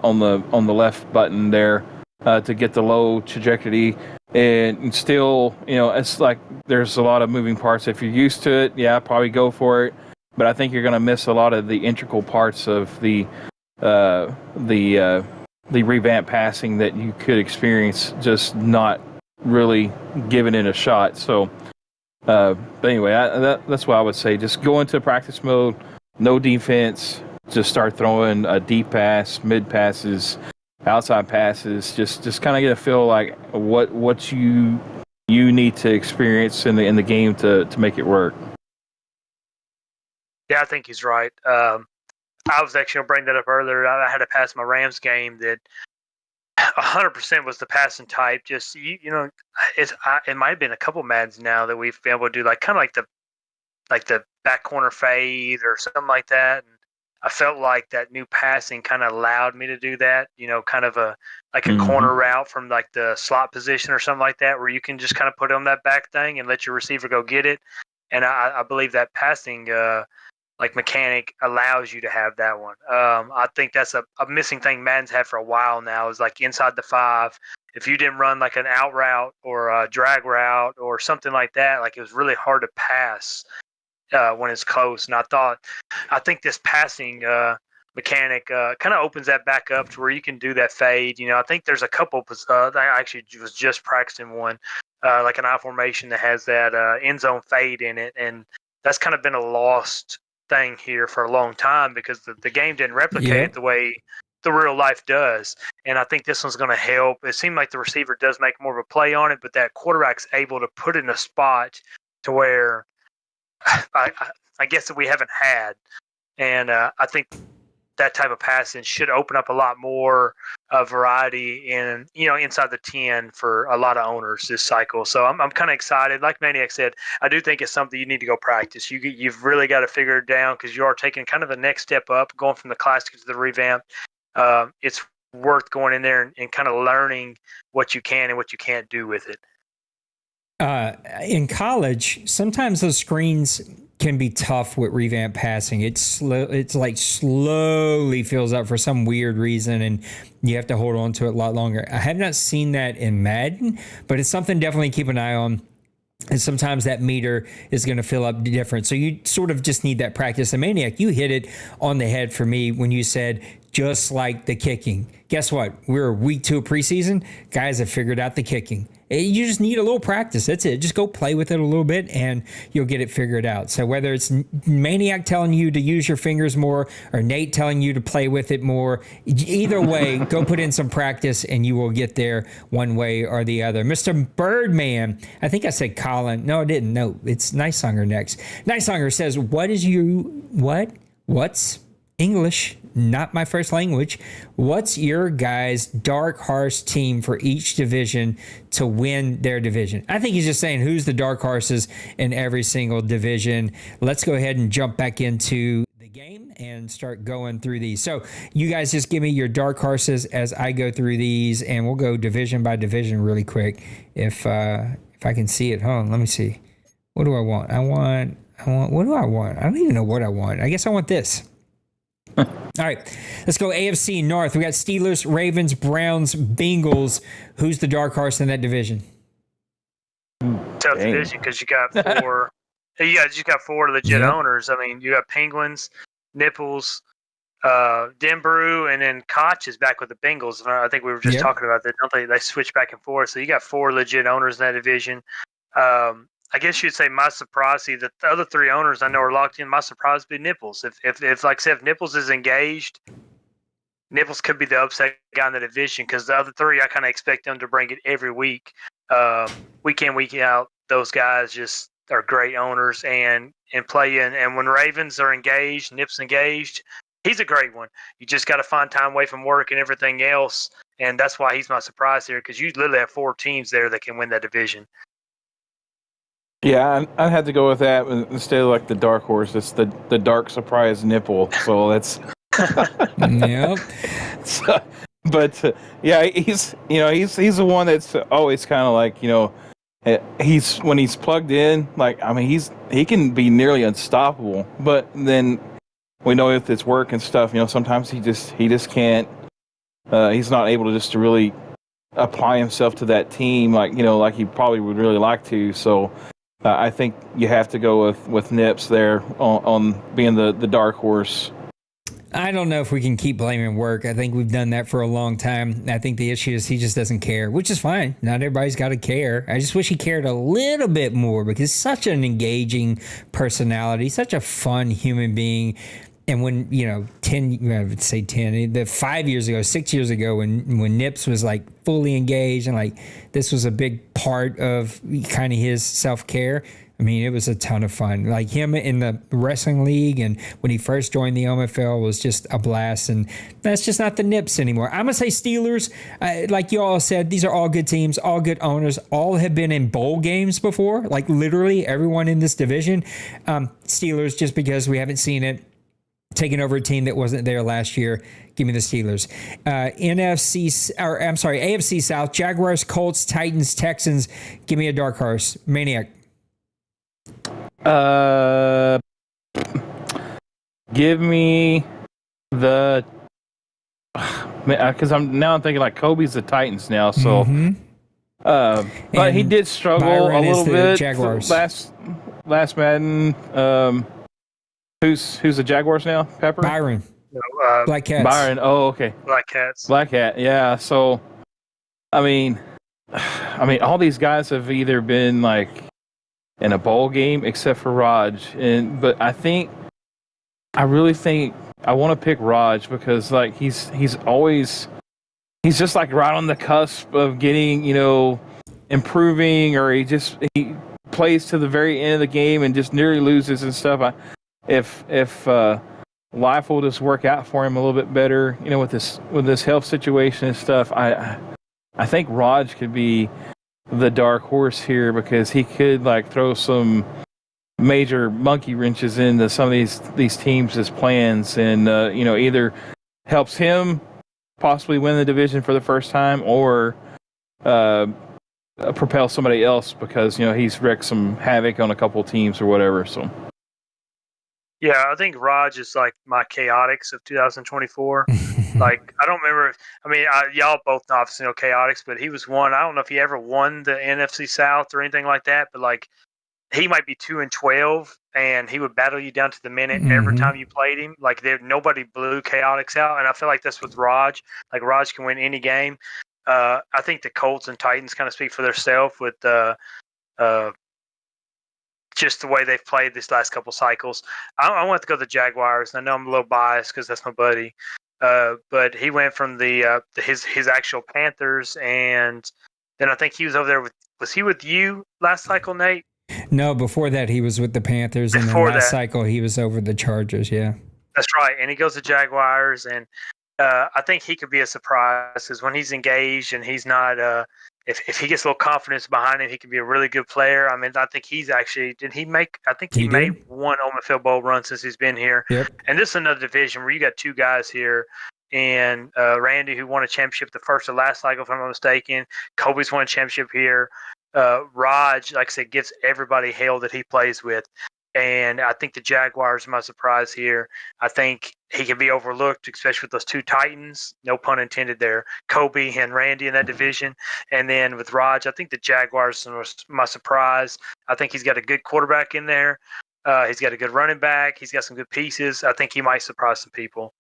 on the left button there to get the low trajectory. And still, it's like there's a lot of moving parts. If you're used to it, yeah, probably go for it. But I think you're going to miss a lot of the integral parts of the revamp passing that you could experience just not really giving it a shot. So, but anyway, that's what I would say. Just go into practice mode, no defense. Just start throwing a deep pass, mid passes, outside passes. Just kind of get a feel like what you need to experience in the game to make it work. Yeah, I think he's right. I was actually going to bring that up earlier. I had to pass my Rams game that 100% was the passing type. Just it might have been a couple Maddens now that we've been able to do like kind of like the back corner fade or something like that. And I felt like that new passing kind of allowed me to do that. Kind of a corner route from like the slot position or something like that, where you can just kind of put on that back thing and let your receiver go get it. And I believe that passing mechanic allows you to have that one. I think that's a missing thing Madden's had for a while now, is like inside the 5. If you didn't run like an out route or a drag route or something like that, like it was really hard to pass when it's close. And I think this passing mechanic kind of opens that back up to where you can do that fade. I think there's a couple. I actually was just practicing one, like an I formation that has that end zone fade in it, and that's kind of been a lost thing here for a long time because the game didn't replicate it the way the real life does. And I think this one's going to help. It seemed like the receiver does make more of a play on it, but that quarterback's able to put it in a spot to where I guess that we haven't had. And I think that type of passing should open up a lot more variety in inside the 10 for a lot of owners this cycle. So I'm kind of excited. Like Maniac said, I do think it's something you need to go practice. You've really got to figure it down because you are taking kind of the next step up, going from the classic to the revamp. It's worth going in there and kind of learning what you can and what you can't do with it. In college, sometimes those screens can be tough with revamp passing. It's like slowly fills up for some weird reason, and you have to hold on to it a lot longer. I have not seen that in Madden, but it's something definitely keep an eye on. And sometimes that meter is going to fill up different. So you sort of just need that practice. And Maniac, you hit it on the head for me when you said, just like the kicking. Guess what? We're week 2 of preseason. Guys have figured out the kicking. You just need a little practice. That's it. Just go play with it a little bit and you'll get it figured out. So whether it's Maniac telling you to use your fingers more or Nate telling you to play with it more, either way, go put in some practice and you will get there one way or the other. Mr. Birdman, I think I said Colin. No, I didn't. No, it's Nicehunger next. Nicehunger says, what's English? Not my first language. What's your guys' dark horse team for each division to win their division? I think he's just saying who's the dark horses in every single division. Let's go ahead and jump back into the game and start going through these. So you guys just give me your dark horses as I go through these, and we'll go division by division really quick. If I can see it. Hold on, let me see. What do I want? What do I want? I don't even know what I want. I guess I want this. All right, let's go AFC North. We got Steelers, Ravens, Browns, Bengals. Who's the dark horse in that division? Tough division because you got four. You got 4 legit owners. I mean, you got Penguins, Nipples, Denbrew, and then Koch is back with the Bengals. I think we were just talking about that. Don't they switch back and forth? So you got 4 legit owners in that division. I guess you'd say my surprise. See, the other 3 owners I know are locked in. My surprise would be Nipples. If like I said, if Nipples is engaged, Nipples could be the upset guy in the division because the other 3 I kind of expect them to bring it every week. week in, week out, those guys just are great owners and playing. And when Ravens are engaged, Nip's engaged, he's a great one. You just got to find time away from work and everything else. And that's why he's my surprise here, because you literally have 4 teams there that can win that division. Yeah, I had to go with that instead of like the dark horse. It's the dark surprise nipple. So that's Yep. so, but yeah, he's the one that's always kind of like he's when he's plugged in. Like I mean, he can be nearly unstoppable. But then we know with his work and stuff, sometimes he just can't. He's not able to really apply himself to that team like he probably would really like to. So. I think you have to go with Nips there on being the dark horse. I don't know if we can keep blaming work. I think we've done that for a long time. I think the issue is he just doesn't care, which is fine. Not everybody's got to care. I just wish he cared a little bit more because he's such an engaging personality, such a fun human being. And when, 5 years ago, 6 years ago, when Nips was like fully engaged and like this was a big part of kind of his self-care, I mean, it was a ton of fun. Like him in the wrestling league and when he first joined the OMFL was just a blast. And that's just not the Nips anymore. I'm going to say Steelers. Like you all said, these are all good teams, all good owners, all have been in bowl games before. Like literally everyone in this division. Steelers, just because we haven't seen it. Taking over a team that wasn't there last year. Give me the Steelers. AFC South, Jaguars, Colts, Titans, Texans. Give me a dark horse. Maniac. Give me the because I'm thinking like Kobe's the Titans now, so but he did struggle Byron a little bit Jaguars. last Madden. Who's the Jaguars now? Pepper? Byron. Black Cats. Byron. Oh, okay. Black Cats. Black Hat. Yeah. So, I mean, all these guys have either been like in a bowl game, except for Raj, but I really think I want to pick Raj because like he's just like right on the cusp of getting improving, or he plays to the very end of the game and just nearly loses and stuff. If life will just work out for him a little bit better, with this health situation and stuff, I think Raj could be the dark horse here because he could like throw some major monkey wrenches into some of these teams' plans, and either helps him possibly win the division for the first time, or propel somebody else because he's wrecked some havoc on a couple teams or whatever. So. Yeah, I think Raj is like my Chaotix of 2024. Like, I don't remember. I mean, y'all both obviously know Chaotix, but he was one. I don't know if he ever won the NFC South or anything like that, but like, he might be 2-12, and he would battle you down to the minute every time you played him. Like, nobody blew Chaotix out, and I feel like that's with Raj. Like, Raj can win any game. I think the Colts and Titans kind of speak for themselves with just the way they've played these last couple cycles. I want to go to the Jaguars. I know I'm a little biased because that's my buddy. But he went from his actual Panthers, and then I think he was over there was he with you last cycle, Nate? No, before that he was with the Panthers, and then last cycle he was over the Chargers. Yeah, that's right. And he goes to Jaguars, and I think he could be a surprise because when he's engaged and he's not. If he gets a little confidence behind him, he can be a really good player. I mean, I think he's actually he made one OMFL Bowl run since he's been here. Yep. And this is another division where you got 2 guys here, and Randy, who won a championship the first or last cycle, if I'm not mistaken. Kobe's won a championship here. Raj, like I said, gives everybody hell that he plays with. And I think the Jaguars are my surprise here. I think he can be overlooked, especially with those 2 Titans. No pun intended there. Kobe and Randy in that division. And then with Raj, I think the Jaguars are my surprise. I think he's got a good quarterback in there. He's got a good running back. He's got some good pieces. I think he might surprise some people.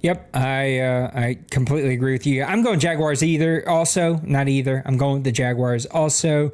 Yep, I completely agree with you. I'm going Jaguars either. Also, not either. I'm going with the Jaguars. Also,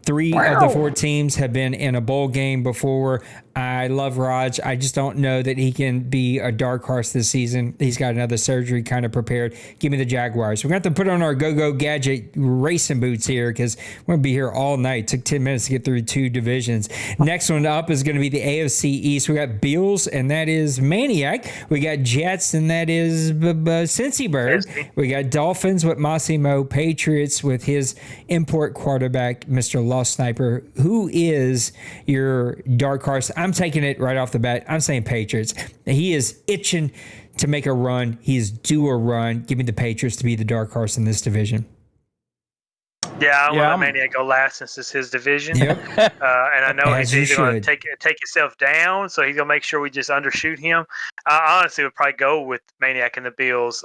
three of the four teams have been in a bowl game before. I love Raj. I just don't know that he can be a dark horse this season. He's got another surgery kind of prepared. Give me the Jaguars. We're going to have to put on our go-go gadget racing boots here because we're going to be here all night. Took 10 minutes to get through two divisions. Next one up is going to be the AFC East. We got Bills, and that is Maniac. We got Jets, and that is Cincy Bird. We got Dolphins with Massimo, Patriots with his import quarterback, Mr. Lost Sniper. Who is your dark horse? I'm taking it right off the bat. I'm saying Patriots. He is itching to make a run. He's due a run. Give me the Patriots to be the dark horse in this division. Yeah, I want Maniac go last since it's his division. Yep. And I know As he's either going should. to take himself down, so he's going to make sure we just undershoot him. I honestly would probably go with Maniac and the Bills.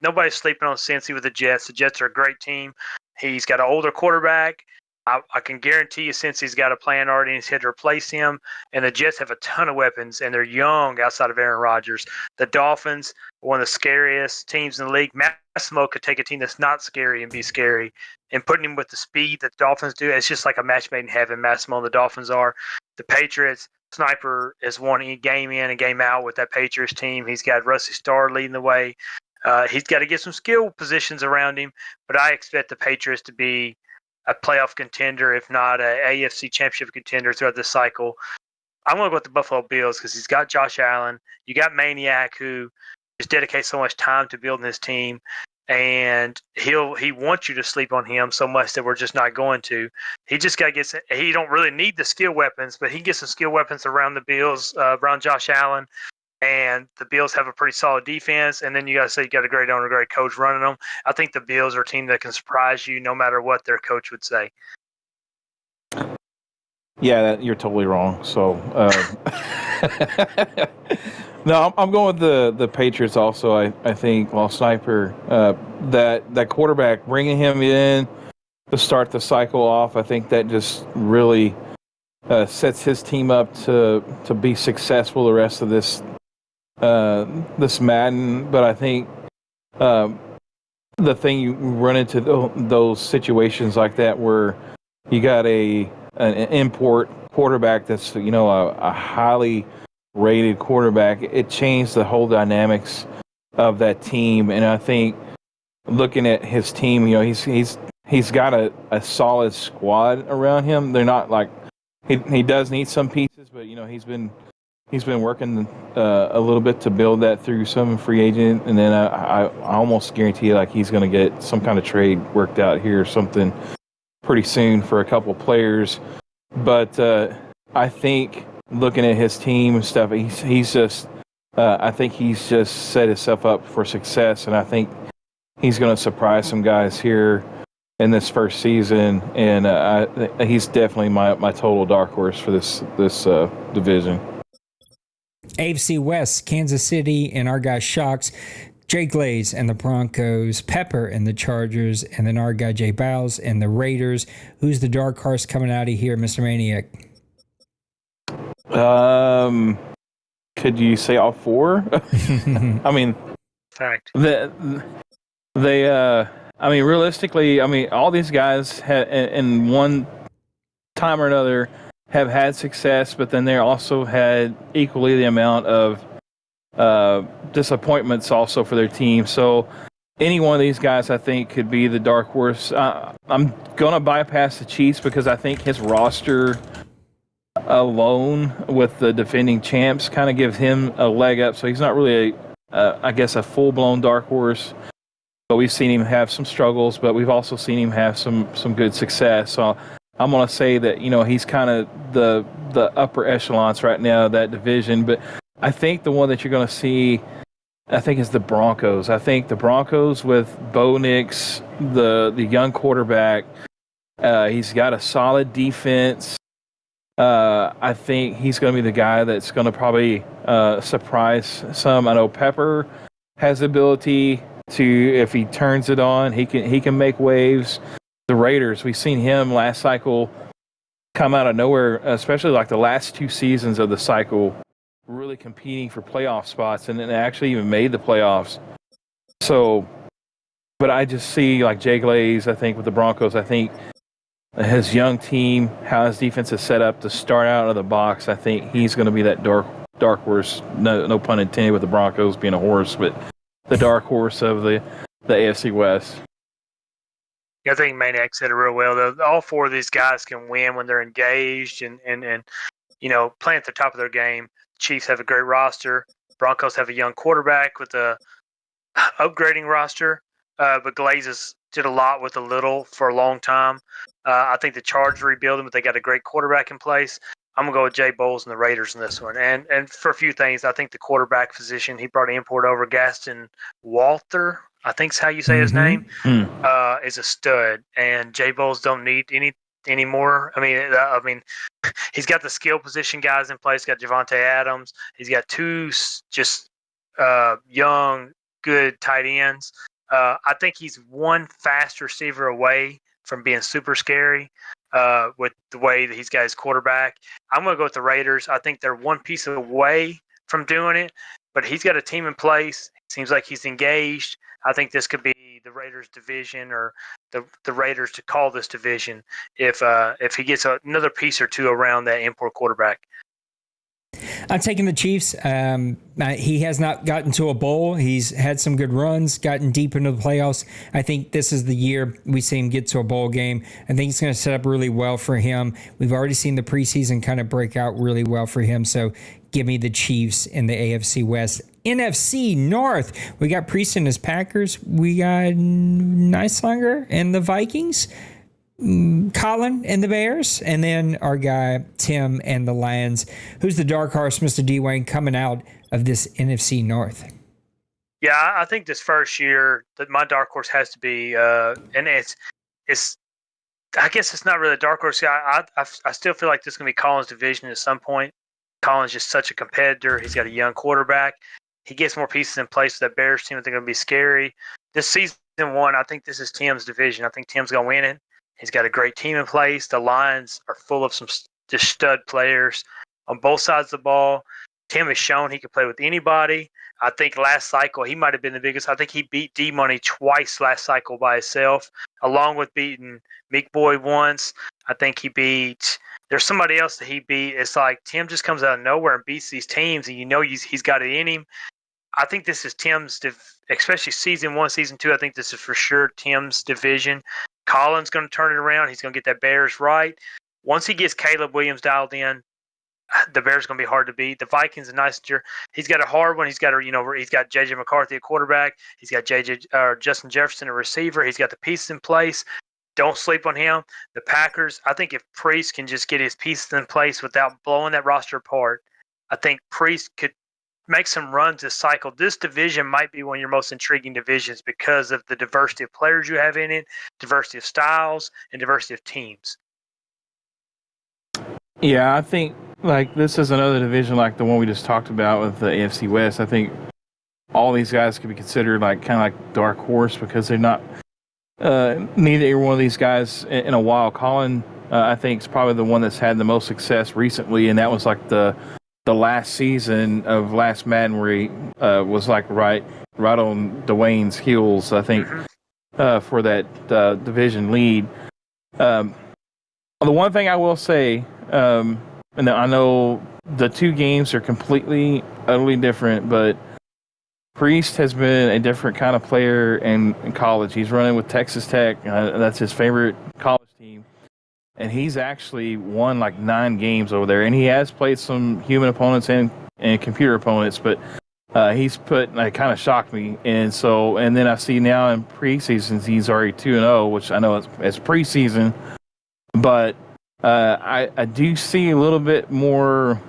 Nobody's sleeping on Cincy with the Jets. The Jets are a great team. He's got an older quarterback. I can guarantee you, since he's got a plan already in his head to replace him, and the Jets have a ton of weapons, and they're young outside of Aaron Rodgers. The Dolphins, one of the scariest teams in the league. Massimo could take a team that's not scary and be scary, and putting him with the speed that the Dolphins do, it's just like a match made in heaven. Massimo and the Dolphins are. The Patriots, Sniper has won game in and game out with that Patriots team. He's got Rusty Starr leading the way. He's got to get some skill positions around him, but I expect the Patriots to be a playoff contender, if not a AFC championship contender throughout this cycle. I'm going to go with the Buffalo Bills because he's got Josh Allen. You got Maniac, who just dedicates so much time to building his team, and he wants you to sleep on him so much that we're just not going to. He just got to get. He don't really need the skill weapons, but he gets some skill weapons around the Bills, around Josh Allen. And the Bills have a pretty solid defense. And then you got to say you got a great owner, great coach running them. I think the Bills are a team that can surprise you no matter what their coach would say. Yeah, you're totally wrong. So, no, I'm going with the Patriots also. I think, Sniper, that quarterback, bringing him in to start the cycle off, I think that just really sets his team up to be successful the rest of this Madden. But I think the thing you run into those situations like that where you got an import quarterback that's a highly rated quarterback, it changed the whole dynamics of that team. And I think looking at his team, he's got a solid squad around him. They're not like he does need some pieces, but he's been working a little bit to build that through some free agent, and then I almost guarantee like he's going to get some kind of trade worked out here or something pretty soon for a couple players. But I think looking at his team and stuff, he's just I think he's just set himself up for success, and I think he's going to surprise some guys here in this first season, and he's definitely my total dark horse for this division. AFC West, Kansas City and our guy Shocks, Jay Glaze and the Broncos, Pepper and the Chargers, and then our guy Jay Bowles and the Raiders. Who's the dark horse coming out of here, Mr. Maniac? Could you say all four? I mean, fact. Realistically, all these guys in one time or another have had success, but then they also had equally the amount of disappointments also for their team. So any one of these guys, I think, could be the dark horse. I'm going to bypass the Chiefs because I think his roster alone with the defending champs kind of gives him a leg up. So he's not really, a full-blown dark horse. But we've seen him have some struggles, but we've also seen him have some good success. So I'm going to say that, he's kind of the upper echelons right now of that division. But I think the one that you're going to see, I think, is the Broncos. I think the Broncos with Bo Nix, the young quarterback, he's got a solid defense. I think he's going to be the guy that's going to probably surprise some. I know Pepper has the ability to, if he turns it on, he can make waves. The Raiders, we've seen him last cycle come out of nowhere, especially like the last two seasons of the cycle. really competing for playoff spots, and then actually even made the playoffs. So, but I just see like Jay Glaze, I think with the Broncos, I think his young team, how his defense is set up to start out of the box, I think he's going to be that dark horse. No pun intended with the Broncos being a horse, but the dark horse of the AFC West. I think Maniac said it real well. Though all four of these guys can win when they're engaged and playing at the top of their game. Chiefs have a great roster. Broncos have a young quarterback with a upgrading roster, but Glazes did a lot with a little for a long time. I think the Chargers rebuilding, but they got a great quarterback in place. I'm gonna go with Jay Bowles and the Raiders in this one. And for a few things, I think the quarterback position, he brought an import over Gaston Walter, I think is how you say his name, is a stud. And Jay Bowles don't need any more. I mean, he's got the skill position guys in place. He's got Javante Adams. He's got two just young, good tight ends. I think he's one fast receiver away from being super scary with the way that he's got his quarterback. I'm going to go with the Raiders. I think they're one piece away from doing it, but he's got a team in place. Seems like he's engaged. I think this could be the Raiders division or the Raiders to call this division if he gets another piece or two around that import quarterback. I'm taking the Chiefs. He has not gotten to a bowl. He's had some good runs, gotten deep into the playoffs. I think this is the year we see him get to a bowl game. I think it's going to set up really well for him. We've already seen the preseason kind of break out really well for him. So give me the Chiefs in the AFC West. NFC North, we got Priest and his Packers. We got Neislinger and the Vikings. Colin and the Bears, and then our guy Tim and the Lions. Who's the dark horse, Mr. Dwayne, coming out of this NFC North? Yeah, I think this first year that my dark horse has to be, and it's. I guess it's not really a dark horse. I still feel like this is going to be Colin's division at some point. Colin's just such a competitor. He's got a young quarterback. He gets more pieces in place for that Bears team. I think they're going to be scary. This season one, I think this is Tim's division. I think Tim's going to win it. He's got a great team in place. The Lions are full of some just stud players on both sides of the ball. Tim has shown he can play with anybody. I think last cycle he might have been the biggest. I think he beat D-Money twice last cycle by himself, along with beating Meek Boy once. I think he beat – there's somebody else that he beat. It's like Tim just comes out of nowhere and beats these teams, and he's got it in him. I think this is Tim's especially season one, season two. I think this is for sure Tim's division. Colin's going to turn it around. He's going to get that Bears right. Once he gets Caleb Williams dialed in, the Bears are going to be hard to beat. The Vikings are nice. He's got a hard one. He's got JJ McCarthy at quarterback. He's got Justin Jefferson a receiver. He's got the pieces in place. Don't sleep on him. The Packers, I think if Priest can just get his pieces in place without blowing that roster apart, I think Priest could make some runs this cycle. This division might be one of your most intriguing divisions because of the diversity of players you have in it, diversity of styles, and diversity of teams. Yeah, I think like this is another division like the one we just talked about with the AFC West. I think all these guys could be considered like kind of like dark horse because they're not neither one of these guys in a while. Colin, I think, is probably the one that's had the most success recently, and that was like the last season of last Madden where he was like right on Dwayne's heels, I think, for that division lead. The one thing I will say, and I know the two games are completely, utterly different, but Priest has been a different kind of player in college. He's running with Texas Tech. That's his favorite college team. And he's actually won like 9 games over there. And he has played some human opponents and computer opponents, but he's kind of shocked me. And then I see now in preseasons, he's already 2-0, which I know it's preseason. But I do see a little bit more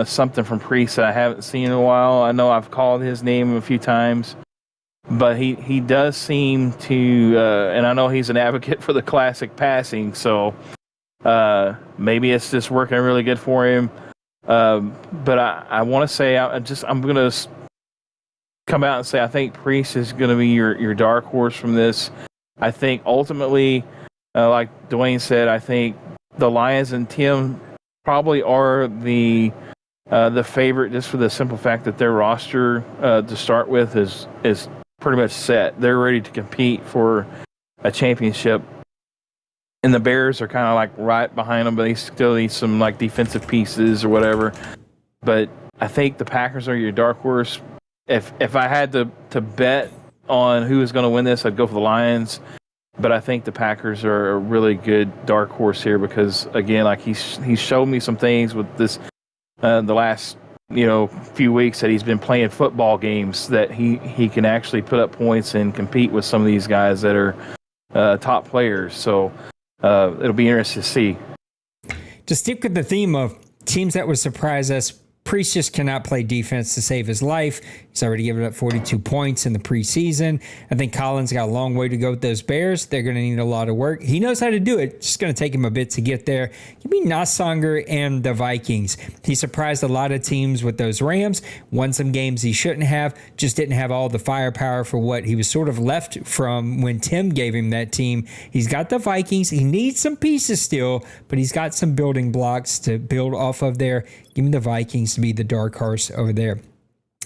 something from Priest that I haven't seen in a while. I know I've called his name a few times. But he does seem to, and I know he's an advocate for the classic passing, so maybe it's just working really good for him. But I want to say I'm going to come out and say I think Priest is going to be your dark horse from this. I think ultimately, like Dwayne said, I think the Lions and Tim probably are the the favorite just for the simple fact that their roster to start with is pretty much set. They're ready to compete for a championship. And the Bears are kind of like right behind them, but they still need some like defensive pieces or whatever. But I think the Packers are your dark horse. If I had to bet on who is going to win this, I'd go for the Lions. But I think the Packers are a really good dark horse here because, again, like he's showed me some things with this the last few weeks that he's been playing football games that he can actually put up points and compete with some of these guys that are top players. So it'll be interesting to see. To stick with the theme of teams that would surprise us, Priest just cannot play defense to save his life. He's already given up 42 points in the preseason. I think Collins got a long way to go with those Bears. They're going to need a lot of work. He knows how to do it. It's just going to take him a bit to get there. Give me Nossonger and the Vikings. He surprised a lot of teams with those Rams. Won some games he shouldn't have. Just didn't have all the firepower for what he was sort of left from when Tim gave him that team. He's got the Vikings. He needs some pieces still, but he's got some building blocks to build off of there. Give me the Vikings to be the dark horse over there.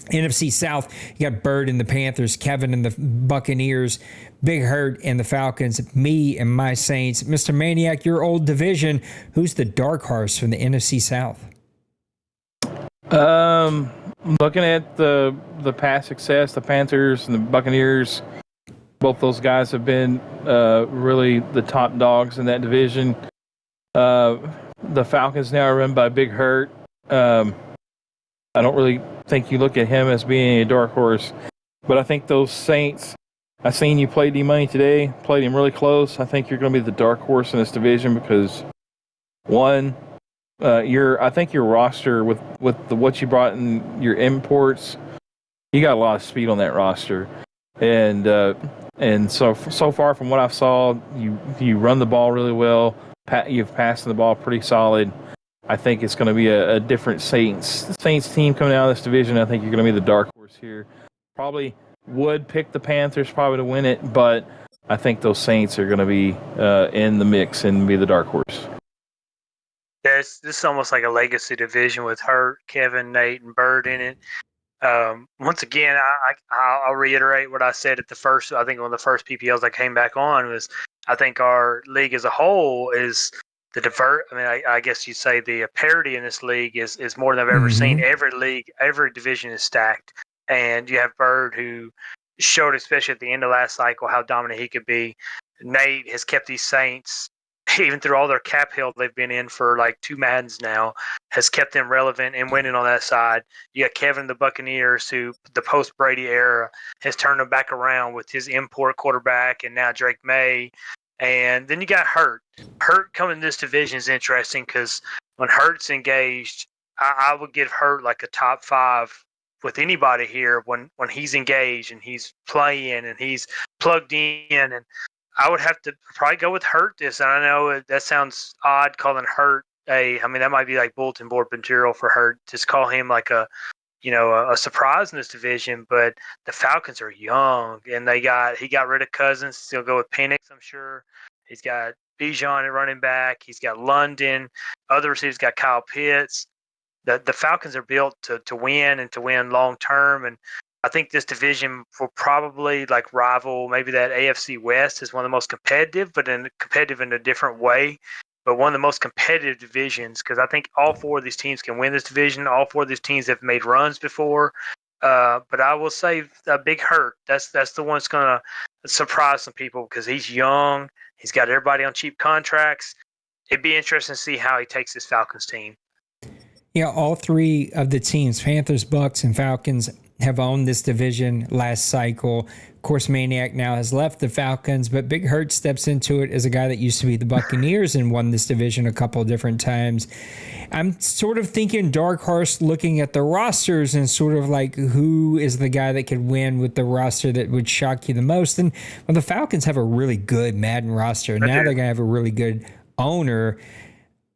NFC South, you got Bird and the Panthers, Kevin and the Buccaneers, Big Hurt and the Falcons, me and my Saints. Mr. Maniac, your old division, who's the dark horse from the NFC South? Looking at the past success, the Panthers and the Buccaneers, both those guys have been really the top dogs in that division. The Falcons now are run by Big Hurt. I don't really think you look at him as being a dark horse, but I think those Saints, I seen you play D-Money today, played him really close. I think you're going to be the dark horse in this division because, one, I think your roster with what you brought in your imports, you got a lot of speed on that roster, and so far from what I saw, you run the ball really well. You've passed the ball pretty solid. I think it's going to be a different Saints team coming out of this division. I think you're going to be the dark horse here. Probably would pick the Panthers probably to win it, but I think those Saints are going to be in the mix and be the dark horse. Yeah, this is almost like a legacy division with Hurt, Kevin, Nate, and Bird in it. Once again, I'll reiterate what I said at the first. I think one of the first PPLs I came back on was I think our league as a whole is I guess you'd say the parity in this league is more than I've ever seen. Every league, every division is stacked. And you have Bird, who showed, especially at the end of last cycle, how dominant he could be. Nate has kept these Saints, even through all their cap hill they've been in for like 2 Maddens now, has kept them relevant and winning on that side. You got Kevin, the Buccaneers, who the post-Brady era has turned them back around with his import quarterback and now Drake May. And then you got Hurt. Hurt coming in this division is interesting because when Hurt's engaged, I would give Hurt like a top 5 with anybody here when he's engaged and he's playing and he's plugged in. And I would have to probably go with Hurt this. And I know that sounds odd calling Hurt that might be like bulletin board material for Hurt. Just call him like a surprise in this division, but the Falcons are young, and he got rid of Cousins. Still go with Penix, I'm sure. He's got Bijan at running back. He's got London. Other receivers got Kyle Pitts. The Falcons are built to win and to win long term, and I think this division will probably like rival maybe that AFC West is one of the most competitive, but competitive in a different way. But one of the most competitive divisions, because I think all 4 of these teams can win this division. All 4 of these teams have made runs before. But I will say a Big Hurt. That's the one that's going to surprise some people because he's young. He's got everybody on cheap contracts. It'd be interesting to see how he takes this Falcons team. Yeah, all 3 of the teams, Panthers, Bucks, and Falcons, have owned this division last cycle. Of course, Maniac now has left the Falcons, but Big Hurt steps into it as a guy that used to be the Buccaneers and won this division a couple of different times. I'm sort of thinking dark horse looking at the rosters and sort of like who is the guy that could win with the roster that would shock you the most. And the Falcons have a really good Madden roster. Now they're going to have a really good owner.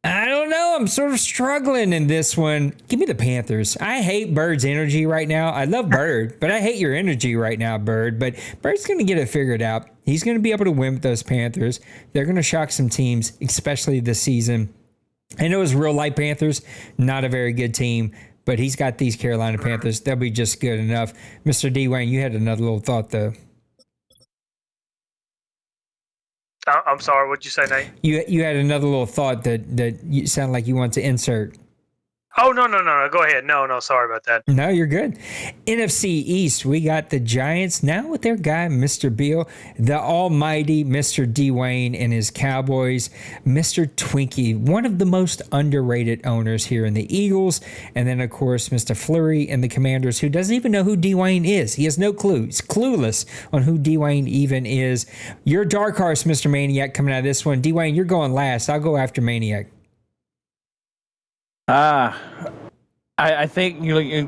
I don't know. I'm sort of struggling in this one. Give me the Panthers. I hate Bird's energy right now. I love Bird, but I hate your energy right now, Bird. But Bird's going to get it figured out. He's going to be able to win with those Panthers. They're going to shock some teams, especially this season. I know it's real light Panthers, not a very good team, but he's got these Carolina Panthers. They'll be just good enough. Mr. Dwayne, you had another little thought, though. I'm sorry, what'd you say, Nate? You had another little thought that you sound like you want to insert. Oh, no. Go ahead. No, sorry about that. No, you're good. NFC East, we got the Giants now with their guy, Mr. Beal, the almighty Mr. Dwayne and his Cowboys, Mr. Twinkie, one of the most underrated owners here in the Eagles. And then, of course, Mr. Fleury and the Commanders, who doesn't even know who Dwayne is. He has no clue. He's clueless on who Dwayne even is. Your dark horse, Mr. Maniac, coming out of this one. Dwayne, you're going last. I'll go after Maniac. I think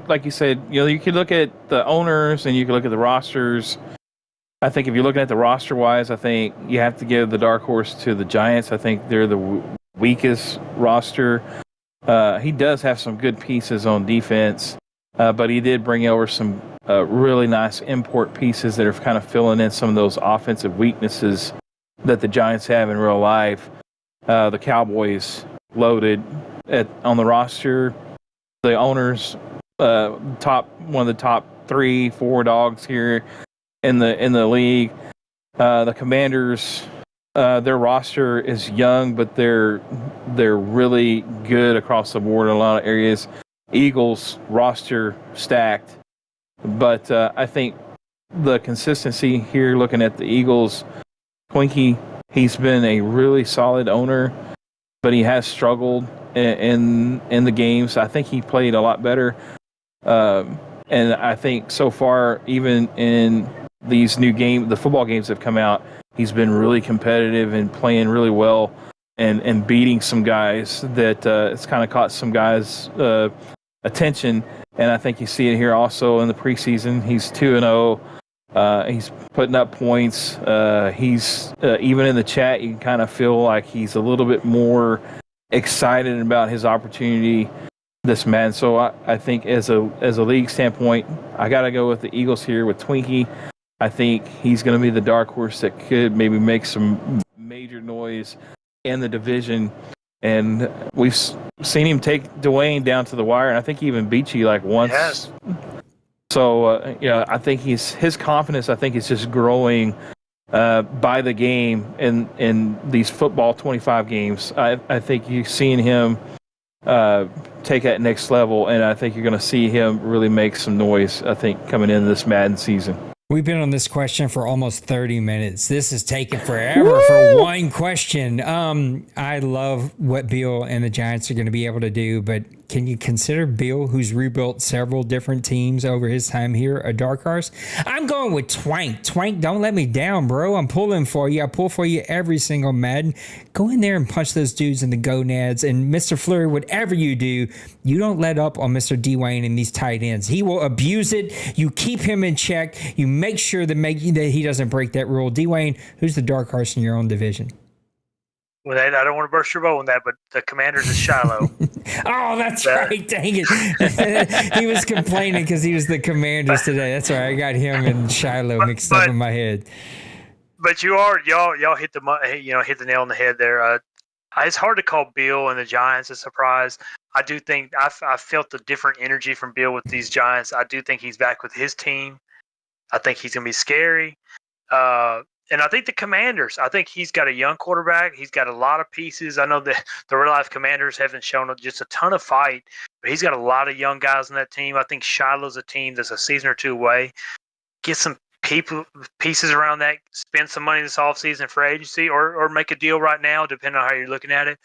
like you said, you could look at the owners and you could look at the rosters. I think if you're looking at the roster wise, I think you have to give the dark horse to the Giants. I think they're the weakest roster. He does have some good pieces on defense, but he did bring over some really nice import pieces that are kind of filling in some of those offensive weaknesses that the Giants have in real life. The Cowboys loaded on the roster. The owners, one of the top 3-4 dogs here in the league. The Commanders, their roster is young, but they're really good across the board in a lot of areas. Eagles roster stacked, but I think the consistency here, looking at the Eagles, Twinkie, he's been a really solid owner, but he has struggled in the games. I think he played a lot better. And I think so far, even in these new the football games that have come out, he's been really competitive and playing really well and beating some guys that it's kind of caught some guys' attention. And I think you see it here also in the preseason. He's 2-0. He's putting up points. He's even in the chat, you can kind of feel like he's a little bit more excited about his opportunity this Madden. So I think as a league standpoint, I got to go with the Eagles here with Twinkie. I think he's going to be the dark horse that could maybe make some major noise in the division. And we've seen him take Dwayne down to the wire, and I think he even beat you like once. Yes. So I think his confidence, I think, is just growing by the game in these football 25 games. I think you're seeing him take that next level, and I think you're going to see him really make some noise, I think, coming into this Madden season. We've been on this question for almost 30 minutes. This is taking forever for one question. I love what Bill and the Giants are going to be able to do, but can you consider Bill, who's rebuilt several different teams over his time here, a dark horse? I'm going with Twank. Twank, don't let me down, bro. I'm pulling for you. I pull for you every single Madden. Go in there and punch those dudes in the gonads. And Mr. Fleury, whatever you do, you don't let up on Mr. Dwayne and these tight ends. He will abuse it. You keep him in check. You make sure that he doesn't break that rule. Dwayne, who's the dark horse in your own division? Well, I don't want to burst your bubble on that, but the Commanders is Shiloh. Oh, that's right. Dang it. He was complaining because he was the Commanders today. That's right. I got him and Shiloh mixed up in my head. But y'all hit the nail on the head there. It's hard to call Bill and the Giants a surprise. I do think I felt the different energy from Bill with these Giants. I do think he's back with his team. I think he's going to be scary. And I think the Commanders, I think he's got a young quarterback. He's got a lot of pieces. I know that the real-life Commanders haven't shown just a ton of fight, but he's got a lot of young guys on that team. I think Shiloh's a team that's a season or two away. Get some pieces around that, spend some money this offseason for agency or make a deal right now, depending on how you're looking at it.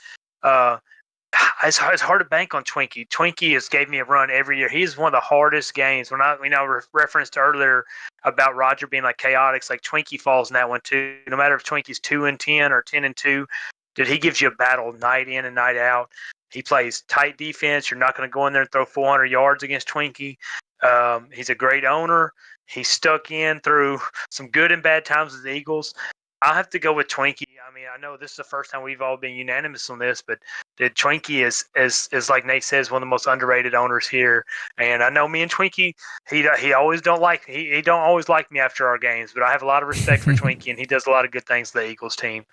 It's hard to bank on Twinkie. Twinkie has gave me a run every year. He's one of the hardest games. When I referenced earlier about Roger being like chaotic, it's like Twinkie falls in that one too. No matter if Twinkie's 2-10 or 10-2, he gives you a battle night in and night out. He plays tight defense. You're not going to go in there and throw 400 yards against Twinkie. He's a great owner. He stuck in through some good and bad times with the Eagles. I'll have to go with Twinkie. I mean, I know this is the first time we've all been unanimous on this, but Twinkie is like Nate says, one of the most underrated owners here. And I know me and Twinkie, he always don't always like me after our games, but I have a lot of respect for Twinkie, and he does a lot of good things to the Eagles team.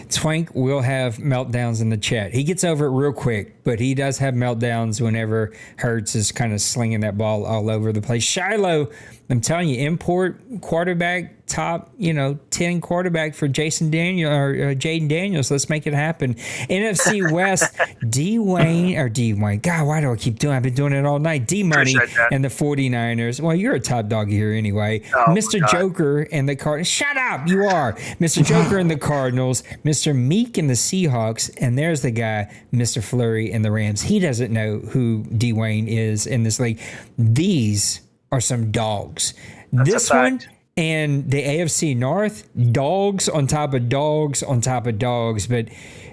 Twank will have meltdowns in the chat. He gets over it real quick, but he does have meltdowns whenever Hurts is kind of slinging that ball all over the place. Shiloh, I'm telling you, import quarterback, top 10 quarterback for Jaden Daniels. Let's make it happen. NFC West, Dwayne. God, why do I keep doing? I've been doing it all night. D Money and the 49ers. Well, you're a top dog here anyway. Mr. Joker and the Cardinals. Shut up, you are. Mr. Joker and the Cardinals. Mr. Meek and the Seahawks. And there's the guy, Mr. Flurry and the Rams. He doesn't know who Dwayne is in this league. These are some dogs. This one and the AFC North, dogs on top of dogs on top of dogs. But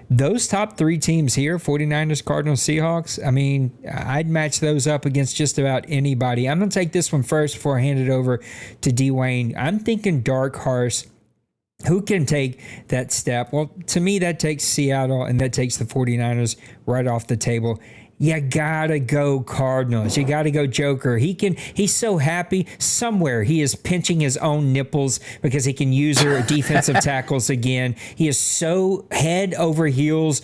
those top three teams here, 49ers, Cardinals, Seahawks, I mean, I'd match those up against just about anybody. I'm going to take this one first before I hand it over to Dwayne. I'm thinking dark horse. Who can take that step? Well, to me, that takes Seattle and that takes the 49ers right off the table. You gotta go Cardinals. You gotta go Joker. He's so happy. Somewhere he is pinching his own nipples because he can use her defensive tackles again. He is so head over heels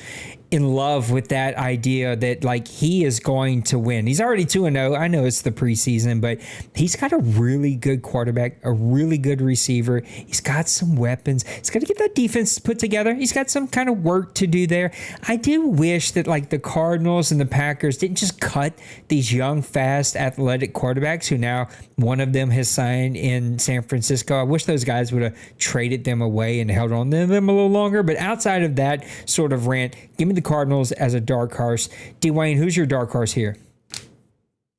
in love with that idea that like he is going to win. He's already 2-0. I know it's the preseason, but he's got a really good quarterback, a really good receiver. He's got some weapons. He's got to get that defense put together. He's got some kind of work to do there. I do wish that like the Cardinals and the Packers didn't just cut these young, fast, athletic quarterbacks who now one of them has signed in San Francisco. I wish those guys would have traded them away and held on to them a little longer. But outside of that sort of rant, give me the Cardinals as a dark horse. Dwayne, who's your dark horse here?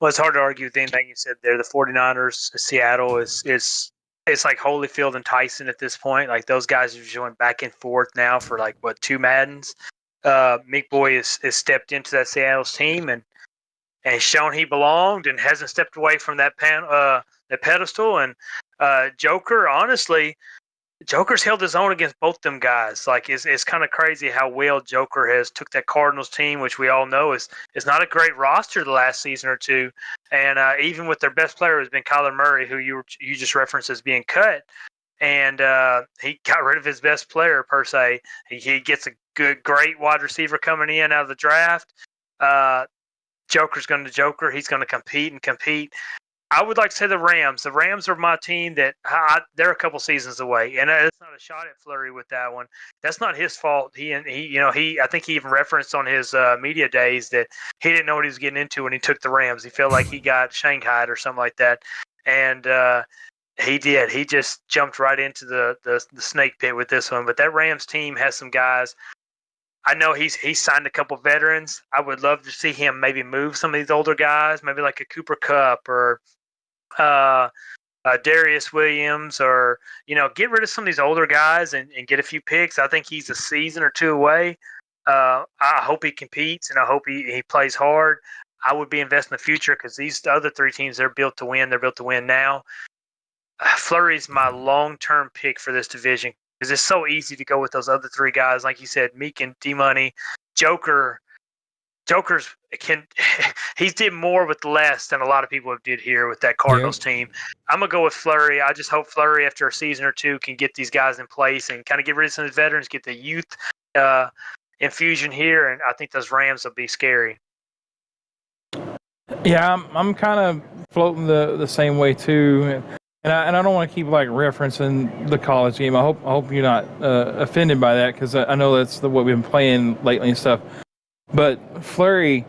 Well, it's hard to argue with anything you said there. The 49ers, Seattle is it's like Holyfield and Tyson at this point. Like those guys are just going back and forth now for like what, 2 Maddens. Meek Boy has stepped into that Seattle's team and shown he belonged and hasn't stepped away from that pedestal. And Joker, honestly, Joker's held his own against both them guys. Like it's kind of crazy how well Joker has took that Cardinals team, which we all know is not a great roster the last season or two. And even with their best player has been Kyler Murray, who you just referenced as being cut. And he got rid of his best player per se. He gets a great wide receiver coming in out of the draft. Joker's going to Joker. He's going to compete and compete. I would like to say the Rams. The Rams are my team that they're a couple seasons away, and it's not a shot at Fleury with that one. That's not his fault. He I think he even referenced on his media days that he didn't know what he was getting into when he took the Rams. He felt like he got shanghaied or something like that, and he did. He just jumped right into the snake pit with this one. But that Rams team has some guys. I know he's signed a couple veterans. I would love to see him maybe move some of these older guys, maybe like a Cooper Kupp or Darius Williams, or get rid of some of these older guys and get a few picks. I think he's a season or 2 away. I hope he competes and I hope he plays hard. I would be investing in the future because these other 3 teams, they're built to win. They're built to win now. Fleury's my long-term pick for this division because it's so easy to go with those other 3 guys. Like you said, Meek and D-Money, Joker's he's did more with less than a lot of people have did here with that Cardinals team. I'm gonna go with Fleury. I just hope Fleury after a season or 2 can get these guys in place and kind of get rid of some of his veterans, get the youth infusion here, and I think those Rams will be scary. Yeah, I'm kind of floating the same way too, and I don't want to keep like referencing the college game. I hope you're not offended by that because I know that's what we've been playing lately and stuff. But Fleury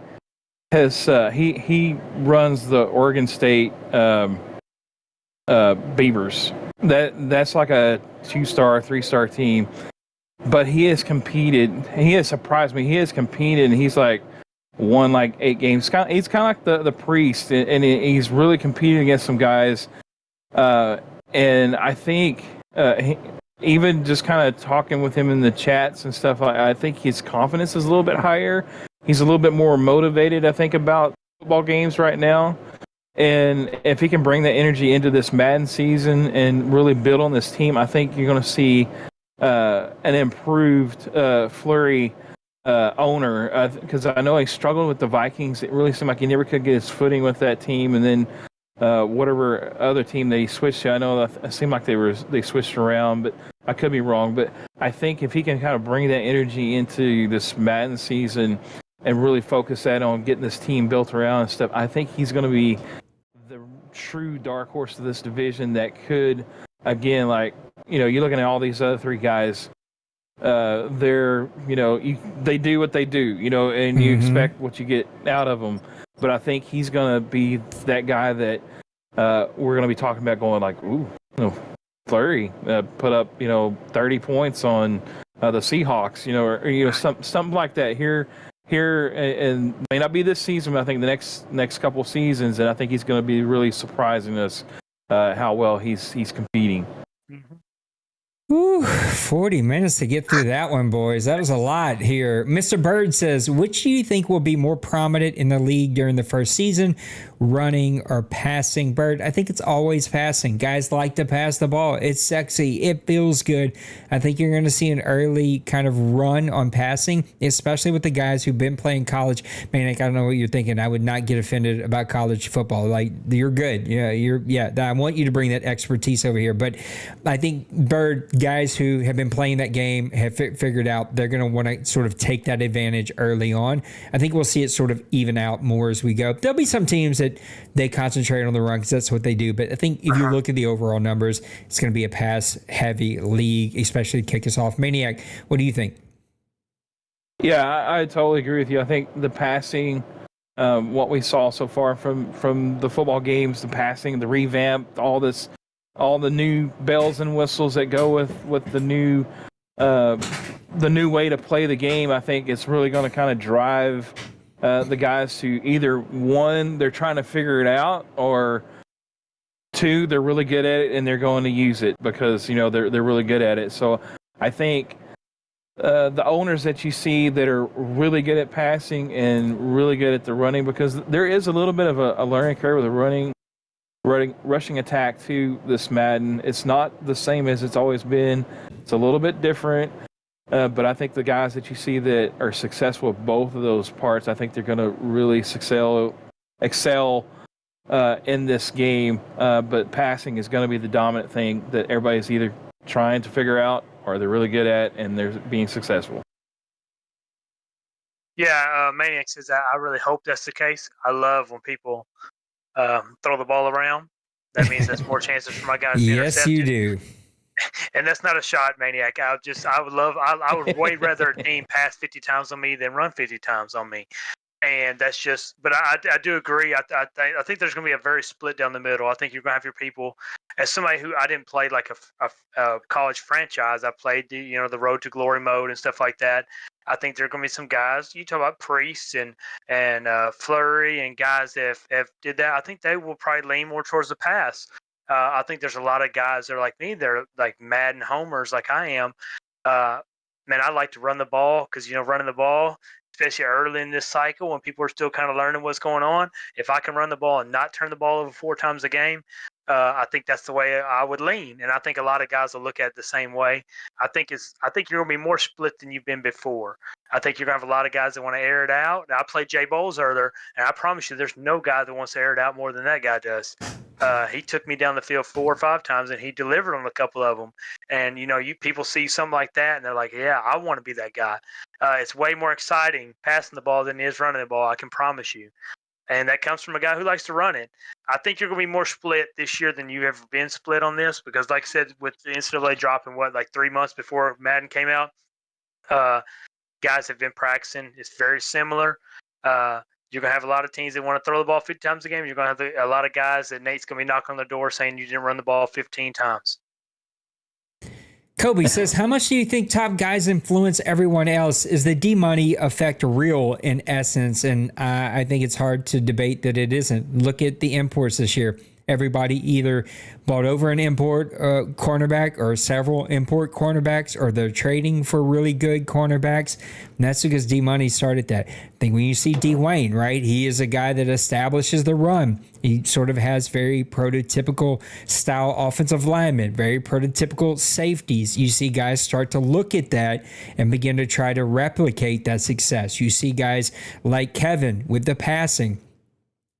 has he runs the Oregon State Beavers. That's like a 2-star, 3-star team. But he has competed. He has surprised me. He has competed, and he's like won like 8 games. He's kind of like the priest, and he's really competed against some guys. And I think even just kind of talking with him in the chats and stuff, I think his confidence is a little bit higher. He's a little bit more motivated, I think, about football games right now. And if he can bring that energy into this Madden season and really build on this team, I think you're going to see an improved Fleury owner. Because I know he struggled with the Vikings. It really seemed like he never could get his footing with that team. And then whatever other team they switched to. I know that it seemed like they switched around, but I could be wrong. But I think if he can kind of bring that energy into this Madden season and really focus that on getting this team built around and stuff, I think he's going to be the true dark horse of this division that could, again, like, you're looking at all these other three guys. They're, they do what they do, and you expect what you get out of them. But I think he's going to be that guy that we're going to be talking about going like, ooh, Flurry put up, 30 points on the Seahawks, or something like that here, and may not be this season, but I think the next couple seasons, and I think he's going to be really surprising us how well he's competing. Mm-hmm. Ooh, 40 minutes to get through that one, boys. That was a lot here. Mr. Bird says, which do you think will be more prominent in the league during the first season, running or passing? Bird, I think it's always passing. Guys like to pass the ball. It's sexy. It feels good. I think you're going to see an early kind of run on passing, especially with the guys who've been playing college. Man, I don't know what you're thinking. I would not get offended about college football. Like, you're good. I want you to bring that expertise over here. But I think, Bird, guys who have been playing that game have figured out they're going to want to sort of take that advantage early on. I think we'll see it sort of even out more as we go. There'll be some teams that they concentrate on the run because that's what they do. But I think if you look at the overall numbers, it's going to be a pass-heavy league, especially to kick us off. Maniac, what do you think? Yeah, I totally agree with you. I think the passing, what we saw so far from the football games, the passing, the revamp, all the new bells and whistles that go with the new way to play the game, I think it's really going to kind of drive the guys to either, one, they're trying to figure it out, or two, they're really good at it and they're going to use it because they're really good at it. So I think the owners that you see that are really good at passing and really good at the running, because there is a little bit of a learning curve with the rushing attack to this Madden. It's not the same as it's always been. It's a little bit different, but I think the guys that you see that are successful with both of those parts, I think they're going to really excel in this game. But passing is going to be the dominant thing that everybody's either trying to figure out or they're really good at, and they're being successful. Yeah, Maniac says that. I really hope that's the case. I love when people throw the ball around. That means there's more chances for my guys to be intercepted. Yes, you do. And that's not a shot, Maniac. I would way rather a team pass 50 times on me than run 50 times on me. And that's just, but I do agree. I think there's going to be a very split down the middle. I think you're going to have your people. As somebody who I didn't play like a college franchise, I played the Road to Glory mode and stuff like that. I think there are going to be some guys. You talk about Priest and Flurry and guys that have did that. I think they will probably lean more towards the pass. I think there's a lot of guys that are like me. They're like Madden homers, like I am. Man, I like to run the ball because running the ball, especially early in this cycle when people are still kind of learning what's going on. If I can run the ball and not turn the ball over 4 times a game, I think that's the way I would lean. And I think a lot of guys will look at it the same way. I think you're going to be more split than you've been before. I think you're going to have a lot of guys that want to air it out. I played Jay Bowles earlier, and I promise you there's no guy that wants to air it out more than that guy does. He took me down the field 4 or 5 times, and he delivered on a couple of them. And, you people see something like that, and they're like, yeah, I want to be that guy. It's way more exciting passing the ball than it is running the ball, I can promise you. And that comes from a guy who likes to run it. I think you're going to be more split this year than you've ever been split on this because, like I said, with the NCAA dropping, 3 months before Madden came out, guys have been practicing. It's very similar. You're going to have a lot of teams that want to throw the ball 50 times a game. You're going to have a lot of guys that Nate's going to be knocking on the door saying you didn't run the ball 15 times. Kobe says, how much do you think top guys influence everyone else? Is the D-money effect real in essence? And I think it's hard to debate that it isn't. Look at the imports this year. Everybody either bought over an import cornerback or several import cornerbacks, or they're trading for really good cornerbacks. And that's because D-Money started that. I think when you see Dwayne, right, he is a guy that establishes the run. He sort of has very prototypical style offensive linemen, very prototypical safeties. You see guys start to look at that and begin to try to replicate that success. You see guys like Kevin with the passing.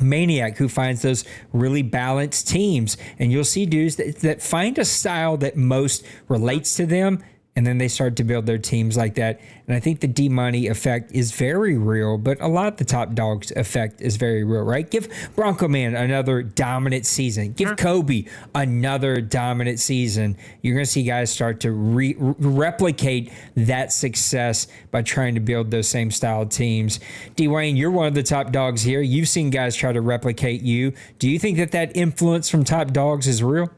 maniac who finds those really balanced teams. And you'll see dudes that find a style that most relates to them, and then they start to build their teams like that. And I think the D-Money effect is very real, but a lot of the top dogs effect is very real, right? Give Bronco Man another dominant season. Give Kobe another dominant season. You're going to see guys start to replicate that success by trying to build those same style teams. Dwayne, you're one of the top dogs here. You've seen guys try to replicate you. Do you think that influence from top dogs is real?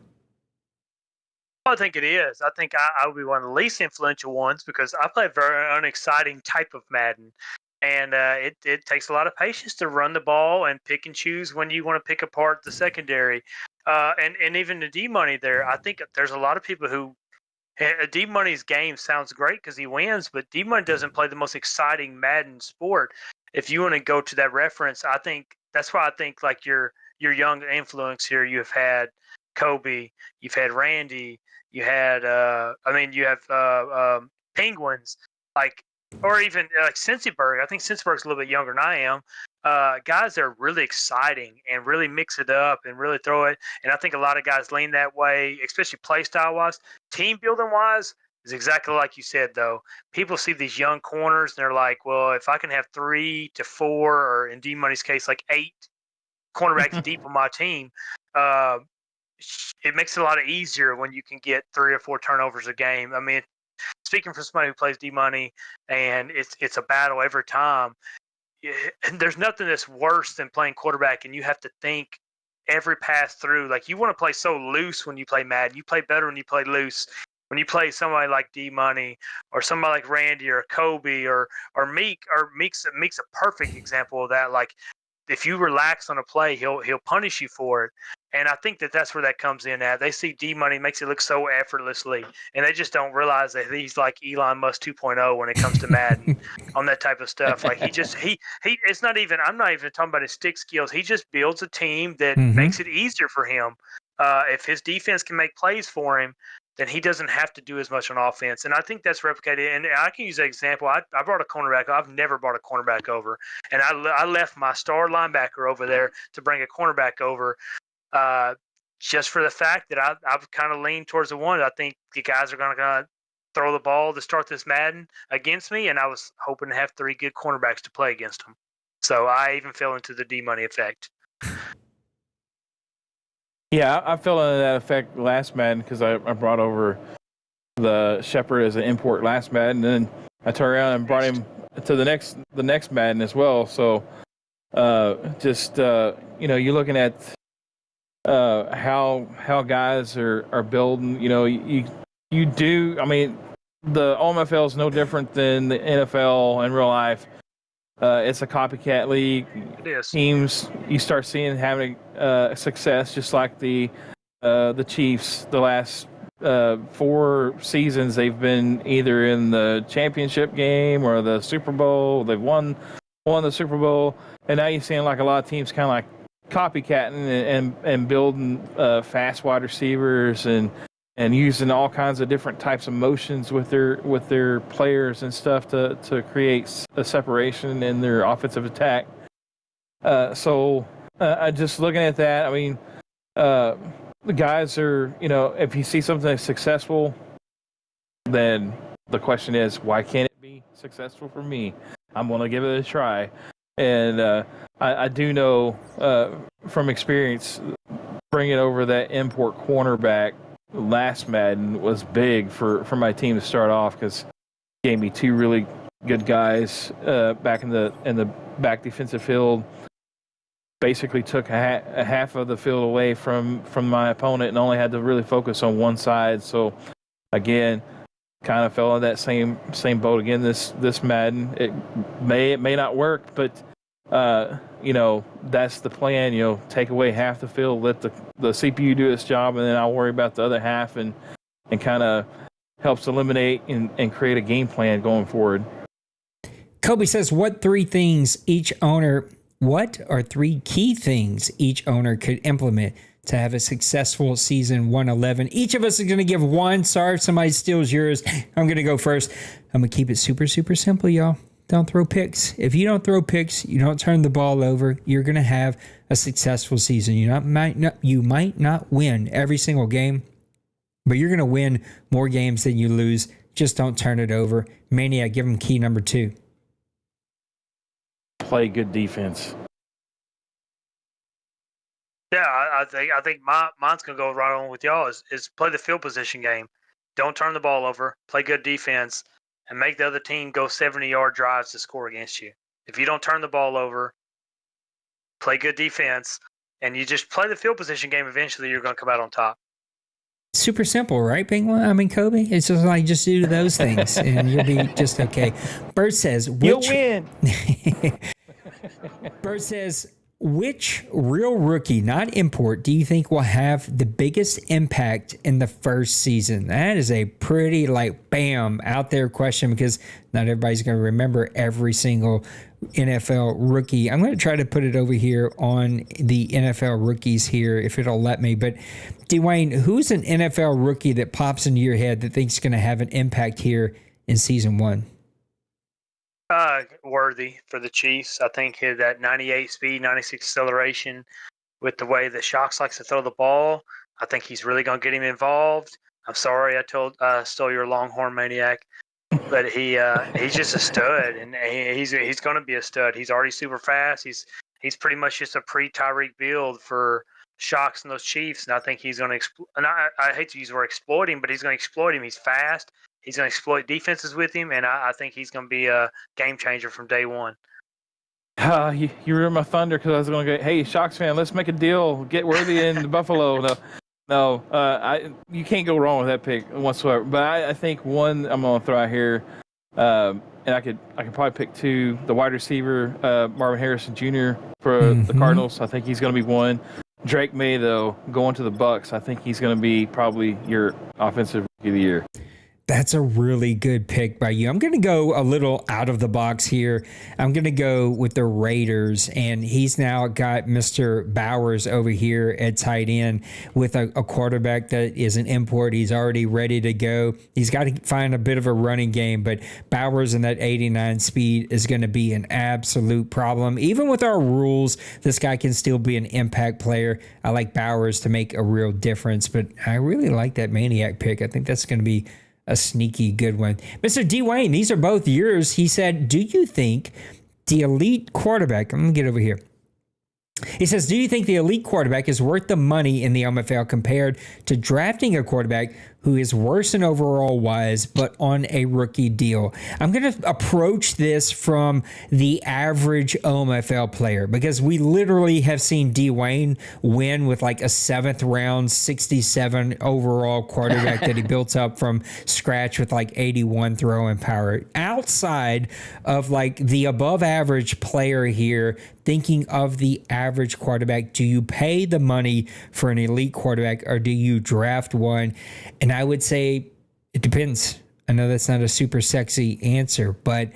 I think it is. I think I would be one of the least influential ones because I play a very unexciting type of Madden. And it takes a lot of patience to run the ball and pick and choose when you want to pick apart the secondary. And even the D-Money there, I think there's a lot of people who D-Money's game sounds great because he wins, but D-Money doesn't play the most exciting Madden sport. If you want to go to that reference, I think that's why I think like your young influence here, you've had Kobe, you've had Randy, you had you have Penguins, like, or even like Cincyberg. I think Cincyberg's a little bit younger than I am. Guys that are really exciting and really mix it up and really throw it. And I think a lot of guys lean that way, especially play style wise. Team building wise is exactly like you said, though. People see these young corners and they're like, well, if I can have 3 to 4, or in D-Money's case, like 8 cornerbacks deep on my team, it makes it a lot easier when you can get 3 or 4 turnovers a game. I mean, speaking for somebody who plays D-Money, and it's a battle every time. There's nothing that's worse than playing quarterback, and you have to think every pass through. Like, you want to play so loose when you play Madden. You play better when you play loose. When you play somebody like D-Money or somebody like Randy or Kobe or Meek, or Meek's a perfect example of that. Like, if you relax on a play, he'll punish you for it. And I think that's where that comes in at. They see D-Money makes it look so effortlessly, and they just don't realize that he's like Elon Musk 2.0 when it comes to Madden on that type of stuff. Like, he it's not even, I'm not even talking about his stick skills. He just builds a team that makes it easier for him. If his defense can make plays for him, then he doesn't have to do as much on offense. And I think that's replicated. And I can use that example. I brought a cornerback. I've never brought a cornerback over. And I left my star linebacker over there to bring a cornerback over, just for the fact that I've kind of leaned towards the one. I think the guys are going to throw the ball to start this Madden against me, and I was hoping to have 3 good cornerbacks to play against them. So I even fell into the D-Money effect. Yeah, I fell into that effect last Madden because I brought over the Shepherd as an import last Madden, and then I turned around and brought him to the next Madden as well. So you're looking at how guys are building. You do. I mean, the OMFL is no different than the NFL in real life. It's a copycat league. It is. Teams you start seeing having success, just like the Chiefs. The last 4 seasons, they've been either in the championship game or the Super Bowl. They've won the Super Bowl, and now you're seeing like a lot of teams kind of like copycatting and building fast wide receivers and using all kinds of different types of motions with their players and stuff to create a separation in their offensive attack. So just looking at that, I mean, the guys are, if you see something that's successful, then the question is, why can't it be successful for me? I'm going to give it a try. And I do know from experience, bringing over that import cornerback last Madden was big for my team to start off, because it gave me 2 really good guys back in the back defensive field. Basically took a half of the field away from my opponent and only had to really focus on one side. So again, kind of fell in that same boat again this Madden. It may not work, but that's the plan. Take away half the field, let the CPU do its job, and then I'll worry about the other half, and kind of helps eliminate and create a game plan going forward. Kobe says, what are 3 key things each owner could implement to have a successful season 111? Each of us is going to give one. Sorry if somebody steals yours. I'm going to go first. I'm going to keep it super, super simple, y'all. don't throw picks. If you don't throw picks, you don't turn the ball over, you're going to have a successful season. You might not win every single game, but you're going to win more games than you lose. Just don't turn it over. Maniac, give him key number 2. Play good defense. Yeah, I think mine's gonna go right on with y'all. Is play the field position game. Don't turn the ball over. Play good defense, and make the other team go 70-yard drives to score against you. If you don't turn the ball over, play good defense, and you just play the field position game, eventually you're going to come out on top. Super simple, right, Penguin? I mean, Kobe? It's just like, just do those things, and you'll be just okay. Bird says, You'll win. Bird says, which real rookie, not import, do you think will have the biggest impact in the first season? That is a pretty, bam, out there question, because not everybody's going to remember every single NFL rookie. I'm going to try to put it over here on the NFL rookies here, if it'll let me. But, Dwayne, who's an NFL rookie that pops into your head that thinks going to have an impact here in season 1? Worthy for the Chiefs. I think that 98 speed, 96 acceleration, with the way that Shocks likes to throw the ball, I think he's really going to get him involved. I'm sorry I stole your Longhorn Maniac, but he's just a stud, and he's going to be a stud. He's already super fast. He's pretty much just a pre-Tyreek build for Shocks and those Chiefs, and I think he's going to and I hate to use the word exploiting, but he's going to exploit him. He's fast. He's going to exploit defenses with him, and I think he's going to be a game changer from day one. You ruined my thunder, because I was going to go, hey, Shocks fan, let's make a deal. Get Worthy in Buffalo. No, you can't go wrong with that pick whatsoever. But I think one I'm going to throw out here, and I could probably pick 2. The wide receiver, Marvin Harrison Jr. for the Cardinals. I think he's going to be one. Drake May, though, going to the Bucks, I think he's going to be probably your offensive rookie of the year. That's a really good pick by you. I'm going to go a little out of the box here. I'm going to go with the Raiders, and he's now got Mr. Bowers over here at tight end with a quarterback that is an import. He's already ready to go. He's got to find a bit of a running game, but Bowers and that 89 speed is going to be an absolute problem. Even with our rules, this guy can still be an impact player. I like Bowers to make a real difference, but I really like that Maniac pick. I think that's going to be a sneaky good one. Mr. Dwayne, these are both yours. He said, do you think the elite quarterback, I'm going to get over here. He says, do you think the elite quarterback is worth the money in the OMFL compared to drafting a quarterback who is worse in overall wise, but on a rookie deal? I'm going to approach this from the average OMFL player, because we literally have seen Dwayne win with a 7th round, 67 overall quarterback that he built up from scratch with 81 throwing power. Outside of the above average player here, thinking of the average quarterback, do you pay the money for an elite quarterback or do you draft one? And I would say it depends. I know that's not a super sexy answer, but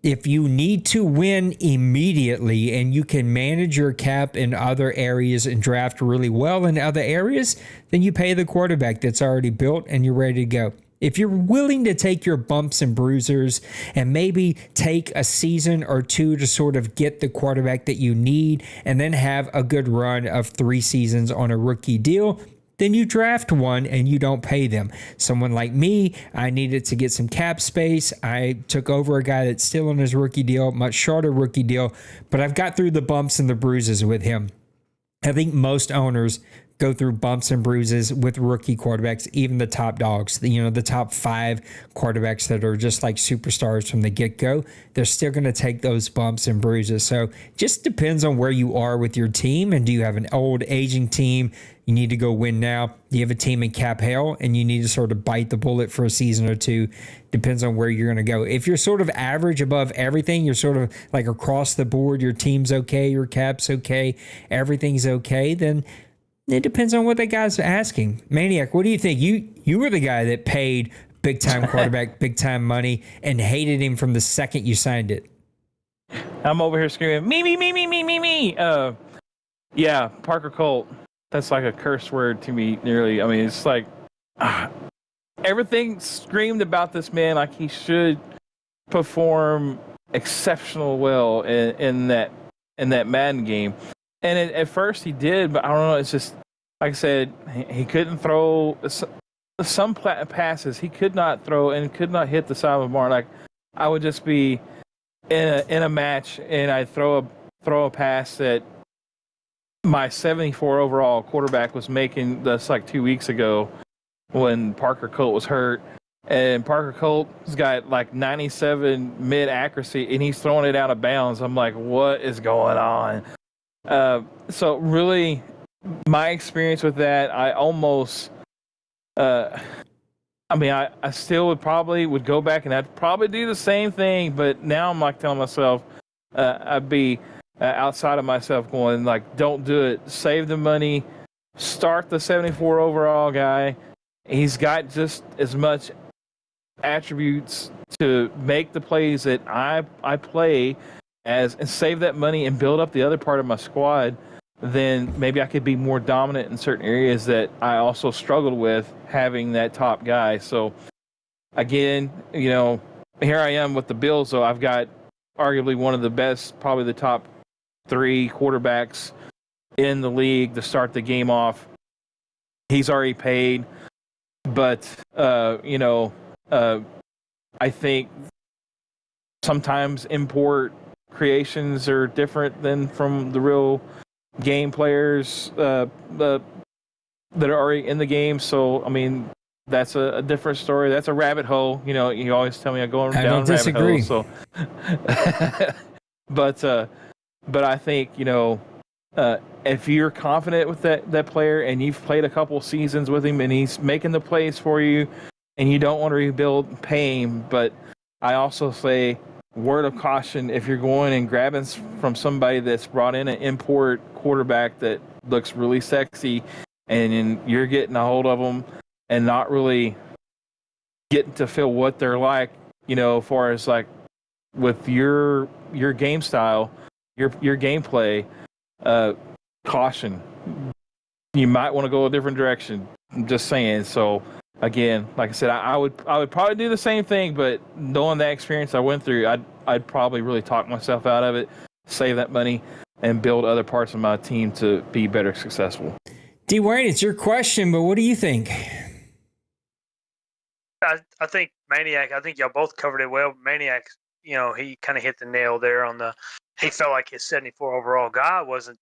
if you need to win immediately and you can manage your cap in other areas and draft really well in other areas, then you pay the quarterback that's already built and you're ready to go. If you're willing to take your bumps and bruisers and maybe take a season or 2 to sort of get the quarterback that you need and then have a good run of 3 seasons on a rookie deal, then you draft one and you don't pay them. Someone like me, I needed to get some cap space. I took over a guy that's still on his rookie deal, much shorter rookie deal, but I've got through the bumps and the bruises with him. I think most owners go through bumps and bruises with rookie quarterbacks, even the top dogs, the top 5 quarterbacks that are just like superstars from the get-go. They're still going to take those bumps and bruises. So just depends on where you are with your team. And do you have an old aging team? You need to go win now. Do you have a team in cap hell and you need to sort of bite the bullet for a season or 2? Depends on where you're going to go. If you're sort of average above everything, you're sort of across the board, your team's okay, your cap's okay, everything's okay, then it depends on what that guy's asking. Maniac, what do you think? You were the guy that paid big-time quarterback, big-time money, and hated him from the second you signed it. I'm over here screaming, me. Yeah, Parker Colt. That's like a curse word to me, nearly. I mean, it's everything screamed about this man like he should perform exceptional well in that Madden game. And at first he did, but I don't know. It's just like I said, he couldn't throw some passes. He could not throw and could not hit the side of the barn. Like I would just be in a match and I'd throw a pass that my 74 overall quarterback was making. That's like 2 weeks ago when Parker Colt was hurt. And Parker Colt's got like 97 mid accuracy, and he's throwing it out of bounds. I'm like, what is going on? So really, my experience with that, I almost, I still would go back and I'd probably do the same thing, but now I'm like telling myself, I'd be outside of myself going like, don't do it. Save the money. Start the 74 overall guy. He's got just as much attributes to make the plays that I play and save that money and build up the other part of my squad, then maybe I could be more dominant in certain areas that I also struggled with having that top guy. So again, here I am with the Bills. So I've got arguably one of the best, probably the top 3 quarterbacks in the league to start the game off. He's already paid, but I think sometimes import creations are different than from the real game players that are already in the game. So, I mean, that's a different story. That's a rabbit hole. You always tell me I'm going down rabbit holes. So, but I think, if you're confident with that player and you've played a couple seasons with him and he's making the plays for you and you don't want to rebuild, pay him. But I also say, word of caution, if you're going and grabbing from somebody that's brought in an import quarterback that looks really sexy and you're getting a hold of them and not really getting to feel what they're like, as far as like with your game style, your gameplay, caution. You might want to go a different direction. I'm just saying. So again, like I said, I would probably do the same thing, but knowing that experience I went through, I'd probably really talk myself out of it, save that money, and build other parts of my team to be better successful. Dwayne, it's your question, but what do you think? I think Maniac, I think y'all both covered it well. Maniac, he kind of hit the nail there he felt like his 74 overall guy wasn't,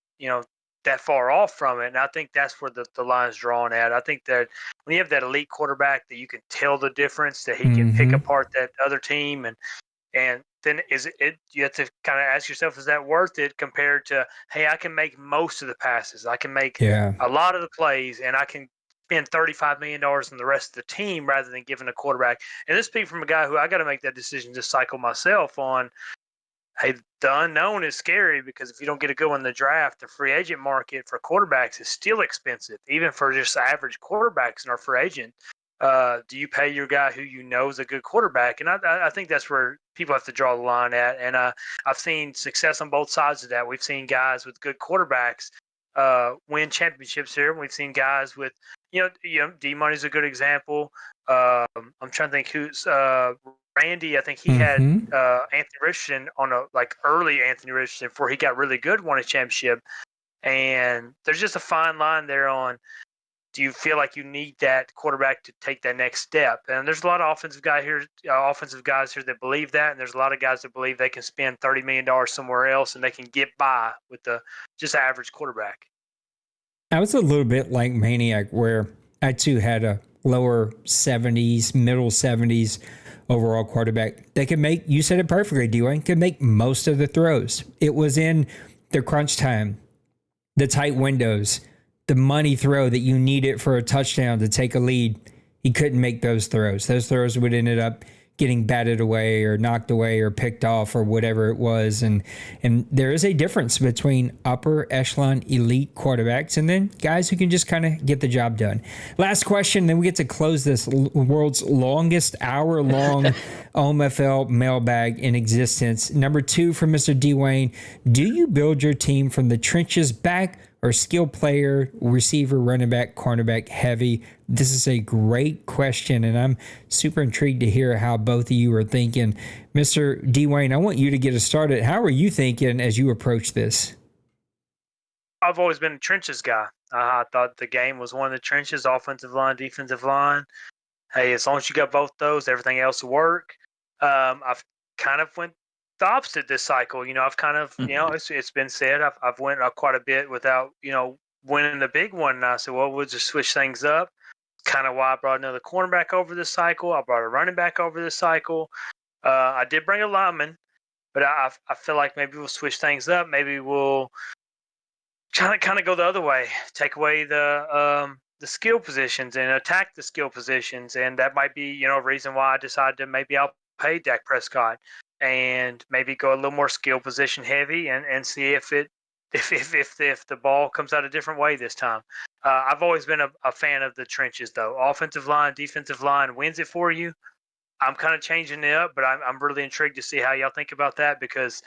that far off from it. And I think that's where the line's drawn at. I think that when you have that elite quarterback that you can tell the difference, that he can pick apart that other team, and then you have to kind of ask yourself, is that worth it compared to, hey, I can make most of the passes. I can make a lot of the plays, and I can spend $35 million on the rest of the team rather than giving a quarterback. And this speaks from a guy who I got to make that decision this cycle myself on, hey, the unknown is scary because if you don't get a good one in the draft, the free agent market for quarterbacks is still expensive, even for just average quarterbacks in our free agent. Do you pay your guy who is a good quarterback? And I think that's where people have to draw the line at. And I've seen success on both sides of that. We've seen guys with good quarterbacks win championships here. We've seen guys with, D-Money's a good example. I'm trying to think who's Randy. I think he had Anthony Richardson on early Anthony Richardson before he got really good, won a championship. And there's just a fine line there on, do you feel like you need that quarterback to take that next step? And there's a lot of offensive guys here that believe that, and there's a lot of guys that believe they can spend $30 million somewhere else and they can get by with the just average quarterback. I was a little bit like Maniac, where I too had a lower 70s, middle 70s overall quarterback. They could make, you said it perfectly, Dwayne, could make most of the throws. It was in the crunch time, the tight windows, the money throw that you needed for a touchdown to take a lead. He couldn't make those throws. Those throws would ended up getting batted away or knocked away or picked off or whatever it was. And there is a difference between upper echelon elite quarterbacks and then guys who can just kind of get the job done. Last question, then we get to close this world's longest hour-long OMFL mailbag in existence. Number 2 from Mr. Dwayne. Do you build your team from the trenches back or skill player, receiver, running back, cornerback heavy? This is a great question, and I'm super intrigued to hear how both of you are thinking. Mr. Dwayne, I want you to get us started. How are you thinking as you approach this? I've always been a trenches guy. I thought the game was one of the trenches, offensive line, defensive line. Hey, as long as you got both those, everything else will work. I've kind of went the opposite this cycle. I've kind of, it's been said I've went quite a bit without, winning the big one. And I said, well, we'll just switch things up. Kind of why I brought another cornerback over this cycle. I brought a running back over this cycle. I did bring a lineman, but I feel like maybe we'll switch things up. Maybe we'll kind of go the other way, take away the skill positions and attack the skill positions, and that might be a reason why I decided to maybe I'll pay Dak Prescott and maybe go a little more skill position heavy and see if the ball comes out a different way this time. I've always been a fan of the trenches though. Offensive line, defensive line wins it for you. I'm kind of changing it up, but I'm really intrigued to see how y'all think about that because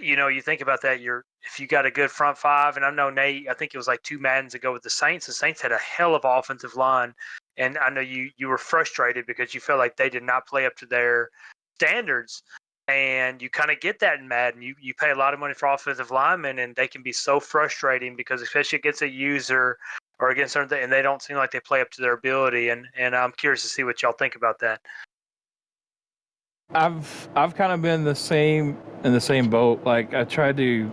you think about that. If you got a good front five, and I know Nate, I think it was like 2 Maddens ago with the Saints. The Saints had a hell of an offensive line, and I know you were frustrated because you felt like they did not play up to their standards. And you kind of get that in Madden. You pay a lot of money for offensive linemen, and they can be so frustrating because especially against a user or against something, and they don't seem like they play up to their ability. And I'm curious to see what y'all think about that. I've kind of been in the same boat. Like I tried to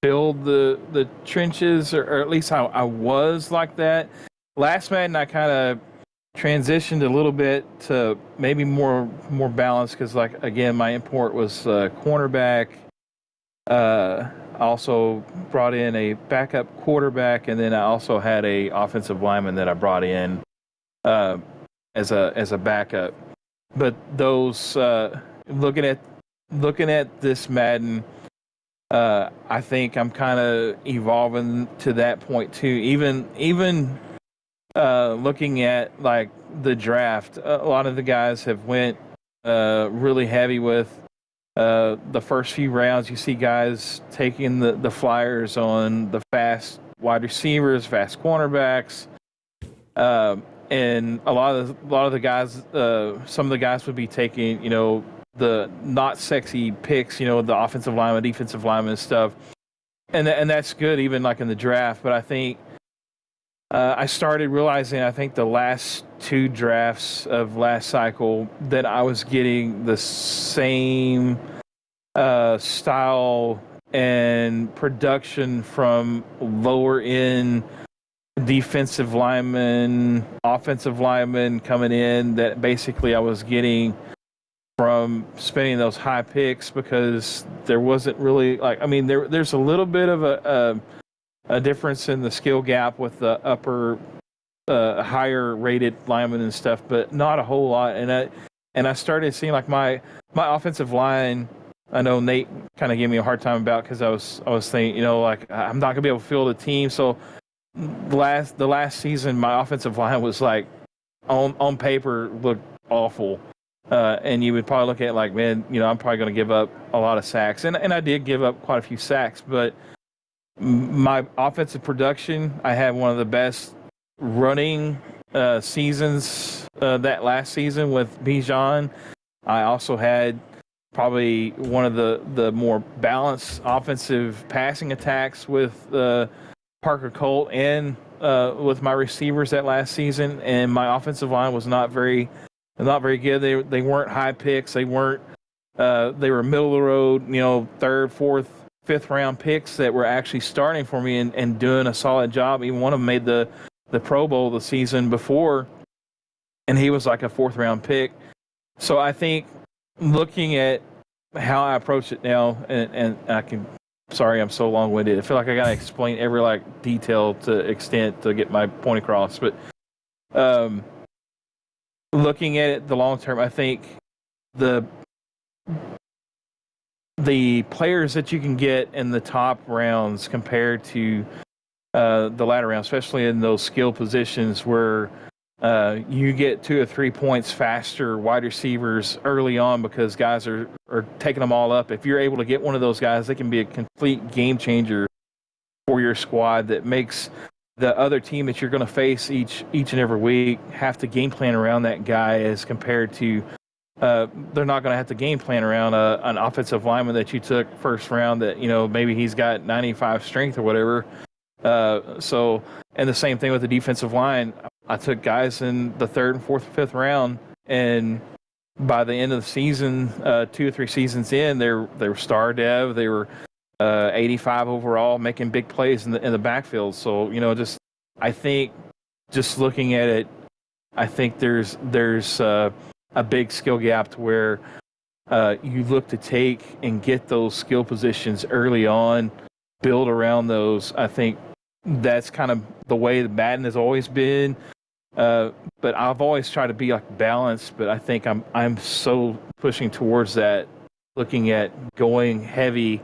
build the trenches, or at least I was like that. Last Madden, I kind of transitioned a little bit to maybe more balanced because, like again, my import was cornerback. I also brought in a backup quarterback, and then I also had a offensive lineman that I brought in as a backup. But those looking at this Madden, I think I'm kind of evolving to that point too. Even looking at like the draft, a lot of the guys have went really heavy with the first few rounds. You see guys taking the flyers on the fast wide receivers, fast cornerbacks. And a lot of the guys, some of the guys would be taking, the not sexy picks, the offensive lineman, defensive lineman and stuff. And that's good, even like in the draft. But I think I started realizing, I think the last 2 drafts of last cycle that I was getting the same style and production from lower end defensive linemen, offensive linemen coming in that basically I was getting from spending those high picks because there wasn't really there's a little bit of a difference in the skill gap with the upper higher rated linemen and stuff, but not a whole lot. And I started seeing like my offensive line. I know Nate kind of gave me a hard time about because I was thinking, like I'm not gonna be able to field a team. So the last season, my offensive line was like on paper looked awful, and you would probably look at it like, man, I'm probably going to give up a lot of sacks, and I did give up quite a few sacks, but my offensive production, I had one of the best running seasons that last season with Bijan. I also had probably one of the more balanced offensive passing attacks with Parker Colt and with my receivers that last season, and my offensive line was not very good. They weren't high picks. They weren't. They were middle of the road. Third, fourth, fifth round picks that were actually starting for me and doing a solid job. Even one of them made the Pro Bowl the season before, and he was like a 4th round pick. So I think looking at how I approach it now, and I can. Sorry, I'm so long-winded. I feel like I gotta explain every detail to extent to get my point across. But looking at it the long term, I think the players that you can get in the top rounds compared to the latter rounds, especially in those skill positions where you get 2 or 3 points faster wide receivers early on because guys are taking them all up. If you're able to get one of those guys, they can be a complete game changer for your squad that makes the other team that you're going to face each and every week have to game plan around that guy as compared to they're not going to have to game plan around an offensive lineman that you took first round that, maybe he's got 95 strength or whatever. And the same thing with the defensive line. I took guys in the third and fourth, fifth round, and by the end of the season, 2 or 3 seasons in, they were star dev. They were 85 overall, making big plays in the backfield. So I think just looking at it, I think there's a big skill gap to where you look to take and get those skill positions early on, build around those. I think that's kind of the way the Madden has always been. But I've always tried to be balanced. But I think I'm so pushing towards that, looking at going heavy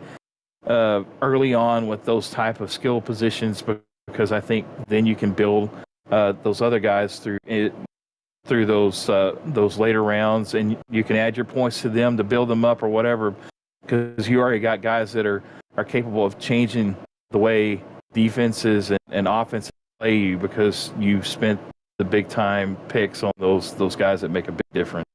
early on with those type of skill positions, because I think then you can build those other guys through those later rounds, and you can add your points to them to build them up or whatever, because you already got guys that are capable of changing the way defenses and offenses play you, because you spent the big time picks on those guys that make a big difference.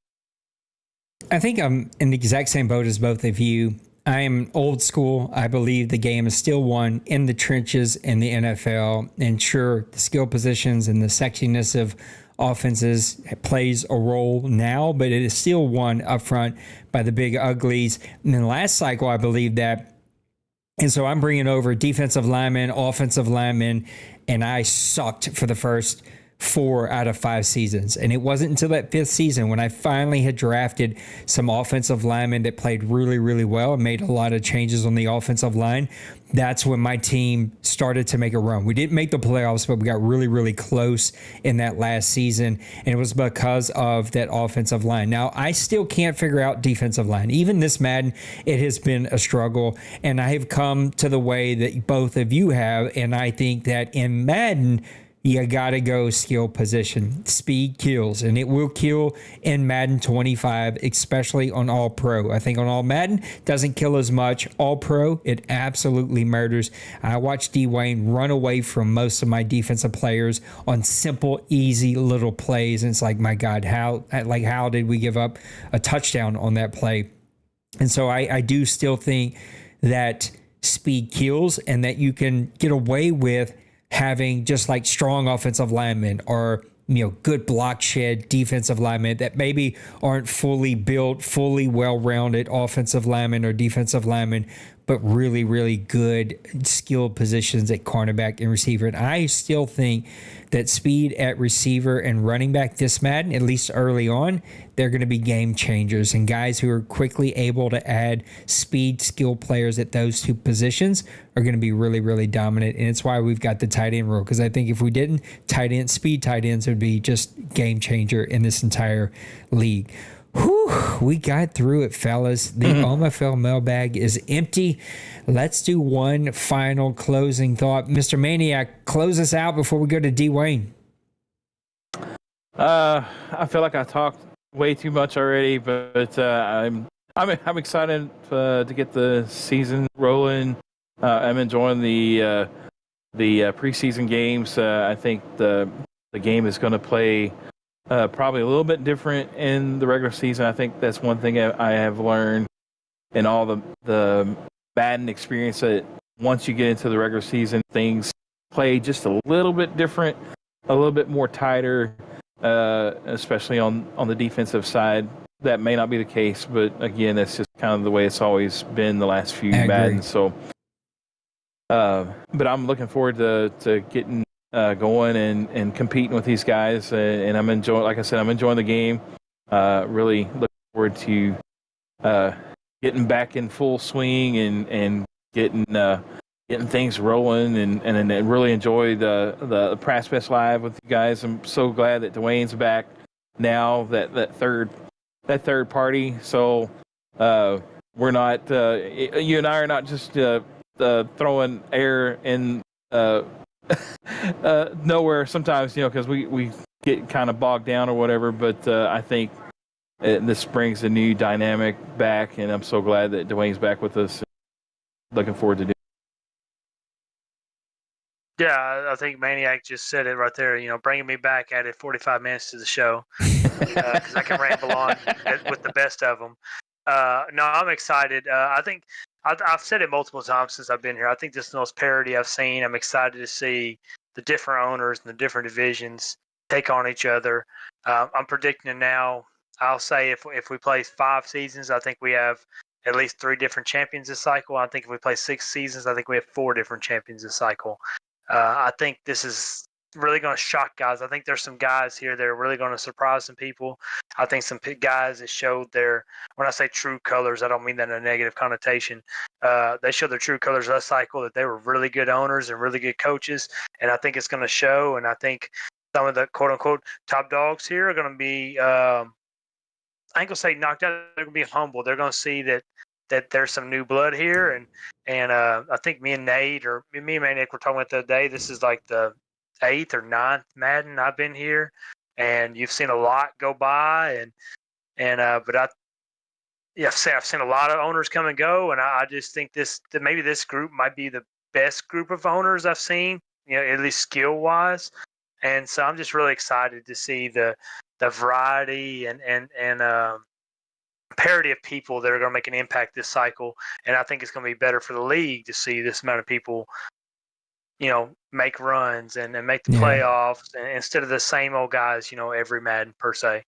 I think I'm in the exact same boat as both of you. I am old school. I believe the game is still won in the trenches in the NFL. And sure, the skill positions and the sexiness of offenses plays a role now, but it is still won up front by the big uglies. And then last cycle, I believe that. And so I'm bringing over defensive linemen, offensive linemen, and I sucked for the first 4 out of 5 seasons. And it wasn't until that 5th season when I finally had drafted some offensive linemen that played really, really well and made a lot of changes on the offensive line. That's when my team started to make a run. We didn't make the playoffs, but we got really, really close in that last season. And it was because of that offensive line. Now, I still can't figure out defensive line. Even this Madden, it has been a struggle. And I have come to the way that both of you have. And I think that in Madden, you got to go skill position. Speed kills, and it will kill in Madden 25, especially on All Pro. I think on All Madden, doesn't kill as much. All Pro, it absolutely murders. I watched Dwayne run away from most of my defensive players on simple, easy little plays. And it's like, my God, how did we give up a touchdown on that play? And so I do still think that speed kills, and that you can get away with having just strong offensive linemen, or good block shed defensive linemen that maybe aren't fully built, fully well-rounded offensive linemen or defensive linemen, but really, really good skilled positions at cornerback and receiver. And I still think that speed at receiver and running back this Madden, at least early on, they're going to be game changers, and guys who are quickly able to add speed skill players at those 2 positions are going to be really, really dominant. And it's why we've got the tight end rule, because I think if we didn't, speed tight ends would be just game changer in this entire league. Whew, we got through it, fellas. The OMFL mailbag is empty. Let's do one final closing thought. Mr. Maniac, close us out before we go to Dwayne. I feel like I talked way too much already, but I'm excited to get the season rolling. I'm enjoying the preseason games. I think the game is going to play probably a little bit different in the regular season. I think that's one thing I have learned in all the Madden experience, that once you get into the regular season, things play just a little bit different, a little bit more tighter, especially on the defensive side. That may not be the case, but again, that's just kind of the way it's always been the last few Maddens. So, but I'm looking forward to getting going and competing with these guys, and I'm enjoying. Like I said, I'm enjoying the game. Really looking forward to getting back in full swing and getting things rolling, and really enjoy the Press Fest Live with you guys. I'm so glad that Dwayne's back now. That third party. So we're not you and I are not just throwing air in nowhere sometimes, because we get kind of bogged down or whatever. But I think this brings a new dynamic back, and I'm so glad that Dwayne's back with us. Looking forward to doing Yeah, I think Maniac just said it right there. Bringing me back added 45 minutes to the show because I can ramble on with the best of them. No, I'm excited. I think I've said it multiple times since I've been here. I think this is the most parity I've seen. I'm excited to see the different owners and the different divisions take on each other. I'm predicting it now. I'll say if we play 5 seasons, I think we have at least 3 different champions this cycle. I think if we play 6 seasons, I think we have 4 different champions this cycle. I think this is really going to shock guys. I think there's some guys here that are really going to surprise some people. I think some guys that showed when I say true colors, I don't mean that in a negative connotation. They showed their true colors last cycle, that they were really good owners and really good coaches. And I think it's going to show. And I think some of the quote unquote top dogs here are going to be, I ain't going to say knocked out. They're going to be humble. They're going to see that there's some new blood here. And I think me and Nate or me and Maniac were talking about the other day. This is like the 8th or 9th Madden I've been here, and you've seen a lot go by, but I've seen a lot of owners come and go, and I just think that maybe this group might be the best group of owners I've seen, at least skill wise, and so I'm just really excited to see the variety and parity of people that are going to make an impact this cycle, and I think it's going to be better for the league to see this amount of people make runs and make the playoffs instead of the same old guys, every Madden per se.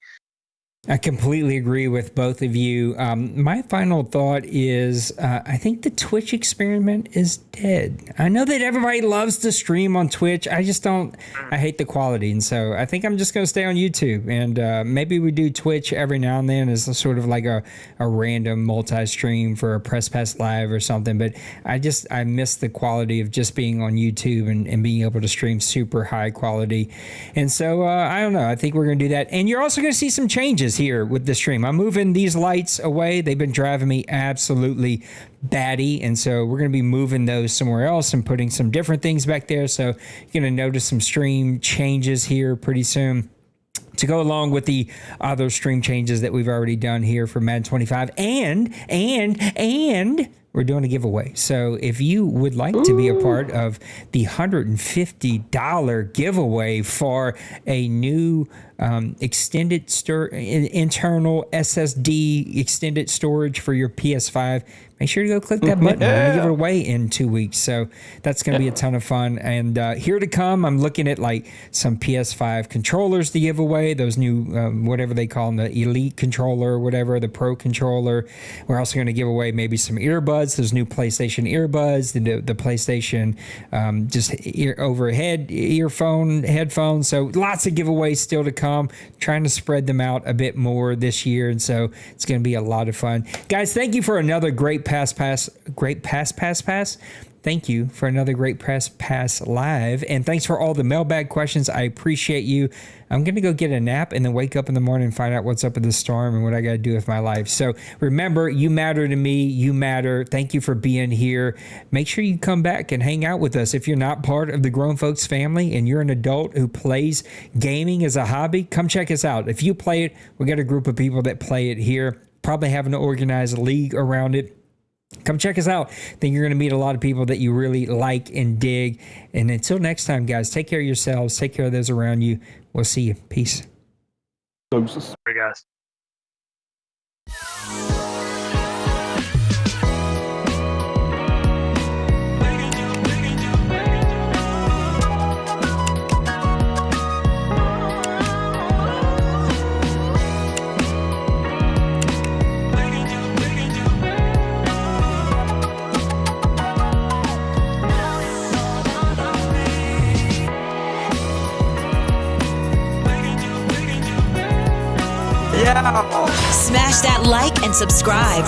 I completely agree with both of you. My final thought is I think the Twitch experiment is dead. I know that everybody loves to stream on Twitch. I just don't. I hate the quality. And so I think I'm just going to stay on YouTube. And maybe we do Twitch every now and then as a sort of like a random multi-stream for a Press Pass Live or something. But I miss the quality of just being on YouTube and being able to stream super high quality. And so I don't know. I think we're going to do that. And you're also going to see some changes here with the stream. I'm moving these lights away. They've been driving me absolutely batty, and so we're going to be moving those somewhere else and putting some different things back there. So you're going to notice some stream changes here pretty soon to go along with the other stream changes that we've already done here for Madden 25, and we're doing a giveaway. So if you would like to be a part of the $150 giveaway for a new internal SSD extended storage for your PS5, make sure to go click that button. We're going to give it away in 2 weeks. So that's going to be a ton of fun. And here to come, I'm looking at like some PS5 controllers to give away, those new, whatever they call them, the Elite controller or whatever, the Pro controller. We're also going to give away maybe some earbuds, those new PlayStation earbuds, the PlayStation overhead headphones. So lots of giveaways still to come. Trying to spread them out a bit more this year. And so it's going to be a lot of fun. Guys, thank you for another great Pass. Thank you for another great Press Pass Live. And thanks for all the mailbag questions. I appreciate you. I'm going to go get a nap and then wake up in the morning and find out what's up with the storm and what I got to do with my life. So remember, you matter to me. You matter. Thank you for being here. Make sure you come back and hang out with us. If you're not part of the Grown Folks family and you're an adult who plays gaming as a hobby, come check us out. If you play it, we got a group of people that play it here. Probably having to organize a league around it. Come check us out. I think you're going to meet a lot of people that you really like and dig. And until next time, guys, take care of yourselves. Take care of those around you. We'll see you. Peace. Sorry, guys. Smash that like and subscribe.